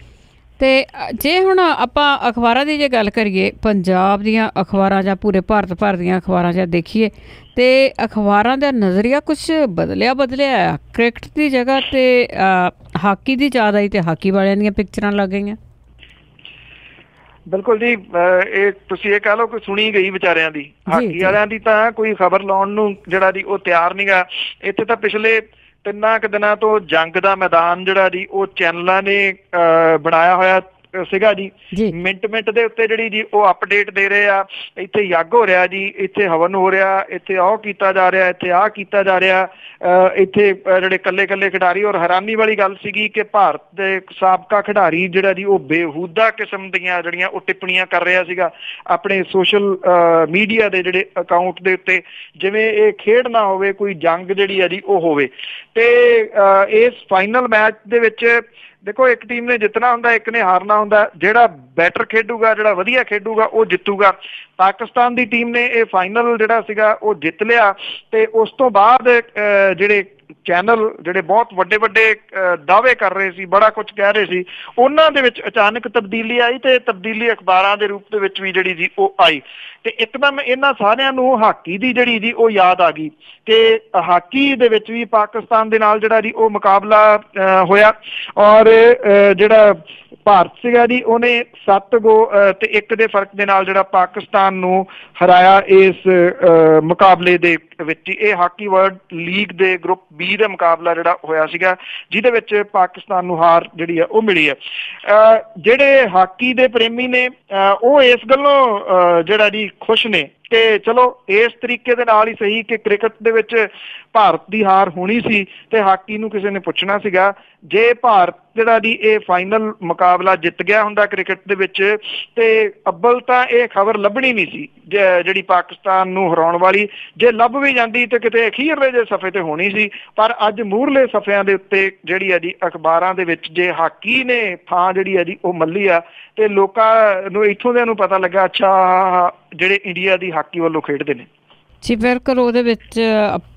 ਤੇ ਜੇ ਹੁਣ ਆਪਾਂ ਅਖਬਾਰਾਂ ਦੀ ਜੇ ਗੱਲ ਕਰੀਏ, ਪੰਜਾਬ ਦੀਆਂ ਅਖਬਾਰਾਂ ਜਾਂ ਪੂਰੇ ਭਾਰਤ ਭਰ ਦੀਆਂ ਅਖਬਾਰਾਂ ਜਾਂ ਦੇਖੀਏ ਤੇ ਅਖਬਾਰਾਂ ਦਾ ਨਜ਼ਰੀਆ ਕੁਛ ਬਦਲਿਆ ਕ੍ਰਿਕਟ ਦੀ ਜਗ੍ਹਾ ਤੇ ਹਾਕੀ ਦੀ ਜ਼ਿਆਦਾ ਆਈ ਤੇ ਹਾਕੀ ਵਾਲਿਆਂ ਦੀਆਂ ਪਿਕਚਰਾਂ ਲੱਗ ਗਈਆਂ। ਬਿਲਕੁਲ ਜੀ, ਇਹ ਤੁਸੀਂ ਇਹ ਕਹਿ ਲਓ ਕਿ ਸੁਣੀ ਗਈ ਵਿਚਾਰਿਆਂ ਦੀ। ਹਾਕੀ ਵਾਲਿਆਂ ਦੀ ਤਾਂ ਕੋਈ ਖਬਰ ਲਾਉਣ ਨੂੰ ਜਿਹੜਾ ਜੀ ਉਹ ਤਿਆਰ ਨਹੀਂ ਗਾ। ਇੱਥੇ ਤਾਂ ਪਿਛਲੇ 3 ਦਿਨਾਂ ਤੋਂ ਜੰਗ ਦਾ ਮੈਦਾਨ ਜਿਹੜਾ ਜੀ ਉਹ ਚੈਨਲਾਂ ਨੇ ਬਣਾਇਆ ਹੋਇਆ ਸੀਗਾ ਜੀ। ਮਿੰਟ ਦੇ ਉੱਤੇ ਜਿਹੜੀ ਜੀ ਉਹ ਅਪਡੇਟ ਦੇ ਰਹੇ ਆ, ਇੱਥੇ ਯੱਗ ਹੋ ਰਿਹਾ ਜੀ, ਇੱਥੇ ਹਵਨ ਹੋ ਰਿਹਾ, ਇੱਥੇ ਆਹ ਕੀਤਾ ਜਾ ਰਿਹਾ, ਇੱਥੇ ਆਹ ਕੀਤਾ ਜਾ ਰਿਹਾ, ਇੱਥੇ ਜਿਹੜੇ ਕੱਲੇ ਖਿਡਾਰੀ। ਔਰ ਹੈਰਾਨੀ ਵਾਲੀ ਗੱਲ ਸੀਗੀ ਕਿ ਭਾਰਤ ਦੇ ਸਾਬਕਾ ਖਿਡਾਰੀ ਜਿਹੜਾ ਜੀ ਉਹ ਬੇਹੂਦਾ ਕਿਸਮ ਦੀਆਂ ਜਿਹੜੀਆਂ ਉਹ ਟਿੱਪਣੀਆਂ ਕਰ ਰਿਹਾ ਸੀਗਾ ਆਪਣੇ ਸੋਸ਼ਲ ਮੀਡੀਆ ਦੇ ਜਿਹੜੇ ਅਕਾਊਂਟ ਦੇ ਉੱਤੇ, ਜਿਵੇਂ ਇਹ ਖੇਡ ਨਾ ਹੋਵੇ, ਕੋਈ ਜੰਗ ਜਿਹੜੀ ਹੈ ਜੀ ਉਹ ਹੋਵੇ। ਤੇ ਇਸ ਫਾਈਨਲ ਮੈਚ ਦੇ ਵਿੱਚ ਦੇਖੋ ਇੱਕ ਟੀਮ ਨੇ ਜਿੱਤਣਾ ਹੁੰਦਾ, ਇੱਕ ਨੇ ਹਾਰਨਾ ਹੁੰਦਾ। ਜਿਹੜਾ ਬੈਟਰ ਖੇਡੂਗਾ, ਜਿਹੜਾ ਵਧੀਆ ਖੇਡੂਗਾ ਉਹ ਜਿੱਤੂਗਾ। ਪਾਕਿਸਤਾਨ ਦੀ ਟੀਮ ਨੇ ਇਹ ਫਾਈਨਲ ਜਿਹੜਾ ਸੀਗਾ ਉਹ ਜਿੱਤ ਲਿਆ ਤੇ ਉਸ ਤੋਂ ਬਾਅਦ ਜਿਹੜੇ ਚੈਨਲ ਜਿਹੜੇ ਬਹੁਤ ਵੱਡੇ ਦਾਅਵੇ ਕਰ ਰਹੇ ਸੀ, ਬੜਾ ਕੁਝ ਕਹਿ ਰਹੇ ਸੀ, ਉਹਨਾਂ ਦੇ ਵਿੱਚ ਅਚਾਨਕ ਤਬਦੀਲੀ ਆਈ ਤੇ ਤਬਦੀਲੀ ਅਖਬਾਰਾਂ ਦੇ ਰੂਪ ਦੇ ਵਿੱਚ ਵੀ ਜਿਹੜੀ ਜੀ ਉਹ ਆਈ ਤੇ ਇੱਕਦਮ ਇਹਨਾਂ ਸਾਰਿਆਂ ਨੂੰ ਹਾਕੀ ਦੀ ਜਿਹੜੀ ਜੀ ਉਹ ਯਾਦ ਆ ਗਈ ਕਿ ਹਾਕੀ ਦੇ ਵਿੱਚ ਵੀ ਪਾਕਿਸਤਾਨ ਦੇ ਨਾਲ ਜਿਹੜਾ ਜੀ ਉਹ ਮੁਕਾਬਲਾ ਹੋਇਆ ਔਰ ਜਿਹੜਾ ਭਾਰਤ ਸੀਗਾ ਜੀ ਉਹਨੇ 7-1 ਦੇ ਫਰਕ ਦੇ ਨਾਲ ਜਿਹੜਾ ਪਾਕਿਸਤਾਨ ਨੂੰ ਹਰਾਇਆ ਇਸ ਮੁਕਾਬਲੇ ਦੇ ਵਿੱਚ। ਇਹ ਹਾਕੀ ਵਰਲਡ ਲੀਗ ਦੇ ਗਰੁੱਪ B ਦਾ ਮੁਕਾਬਲਾ ਜਿਹੜਾ ਹੋਇਆ ਸੀਗਾ, ਜਿਹਦੇ ਵਿੱਚ ਪਾਕਿਸਤਾਨ ਨੂੰ ਹਾਰ ਜਿਹੜੀ ਆ ਉਹ ਮਿਲੀ ਹੈ। ਜਿਹੜੇ ਹਾਕੀ ਦੇ ਪ੍ਰੇਮੀ ਨੇ ਉਹ ਇਸ ਗੱਲੋਂ ਜਿਹੜਾ ਜੀ ਖੁਸ਼ ਨੇ ਤੇ ਚਲੋ ਇਸ ਤਰੀਕੇ ਦੇ ਨਾਲ ਹੀ ਸਹੀ ਕਿ ਕ੍ਰਿਕਟ ਦੇ ਵਿੱਚ ਭਾਰਤ ਦੀ ਹਾਰ ਹੋਣੀ ਸੀ ਤੇ ਹਾਕੀ ਨੂੰ ਕਿਸੇ ਨੇ ਪੁੱਛਣਾ ਸੀਗਾ। ਜੇ ਭਾਰਤ ਜਿਹੜਾ ਦੀ ਇਹ ਫਾਈਨਲ ਮੁਕਾਬਲਾ ਜਿੱਤ ਗਿਆ ਹੁੰਦਾ ਕ੍ਰਿਕਟ ਦੇ ਵਿੱਚ ਤੇ ਅੱਬਲ ਤਾਂ ਇਹ ਖਬਰ ਲੱਭਣੀ ਨਹੀਂ ਸੀ ਜਿਹੜੀ ਪਾਕਿਸਤਾਨ ਨੂੰ ਹਰਾਉਣ ਵਾਲੀ। ਜੇ ਲੱਭ ਵੀ ਜਾਂਦੀ ਤੇ ਕਿਤੇ ਅਖੀਰਲੇ ਜੇ ਸਫ਼ੇ ਤੇ ਹੋਣੀ ਸੀ, ਪਰ ਅੱਜ ਮੂਹਰਲੇ ਸਫ਼ਿਆਂ ਦੇ ਉੱਤੇ ਜਿਹੜੀ ਹੈ ਜੀ ਅਖਬਾਰਾਂ ਦੇ ਵਿੱਚ ਜੇ ਹਾਕੀ ਨੇ ਥਾਂ ਜਿਹੜੀ ਹੈ ਜੀ ਉਹ ਮੱਲੀ ਆ ਤੇ ਲੋਕਾਂ ਨੂੰ ਇੱਥੋਂ ਦੇ ਨੂੰ ਪਤਾ ਲੱਗਾ ਅੱਛਾ ਜਿਹੜੇ ਇੰਡੀਆ ਦੀ ਹਾਕੀ ਵੱਲੋਂ ਖੇਡਦੇ ਨੇ ਜੀ। ਬਿਲਕੁਲ ਉਹਦੇ ਵਿੱਚ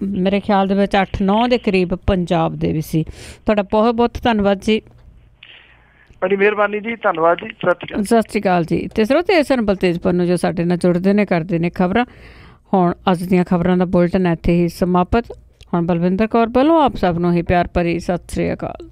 ਮੇਰੇ ਖਿਆਲ ਦੇ ਵਿੱਚ 8-9 ਦੇ ਕਰੀਬ ਪੰਜਾਬ ਦੇ ਵੀ ਸੀ। ਤੁਹਾਡਾ ਬਹੁਤ ਬਹੁਤ ਧੰਨਵਾਦ ਜੀ। ਬੜੀ ਮਿਹਰਬਾਨੀ ਜੀ, ਧੰਨਵਾਦ ਜੀ, ਸਤਿ ਸ਼੍ਰੀ ਅਕਾਲ ਜੀ। ਤੇ ਸਰੋਤੇ ਸਨ ਬਲਤੇਜ ਪੰਨੂ ਜੋ ਸਾਡੇ ਨਾਲ ਜੁੜਦੇ ਨੇ, ਕਰਦੇ ਨੇ ਖਬਰਾਂ। ਹੁਣ ਅੱਜ ਦੀਆਂ ਖਬਰਾਂ ਦਾ ਬੁਲਟਨ ਇੱਥੇ ਹੀ ਸਮਾਪਤ। ਹੁਣ ਬਲਵਿੰਦਰ ਕੌਰ ਵੱਲੋਂ ਆਪ ਸਭ ਨੂੰ ਹੀ ਪਿਆਰ ਭਰੀ ਸਤਿ ਸ਼੍ਰੀ ਅਕਾਲ।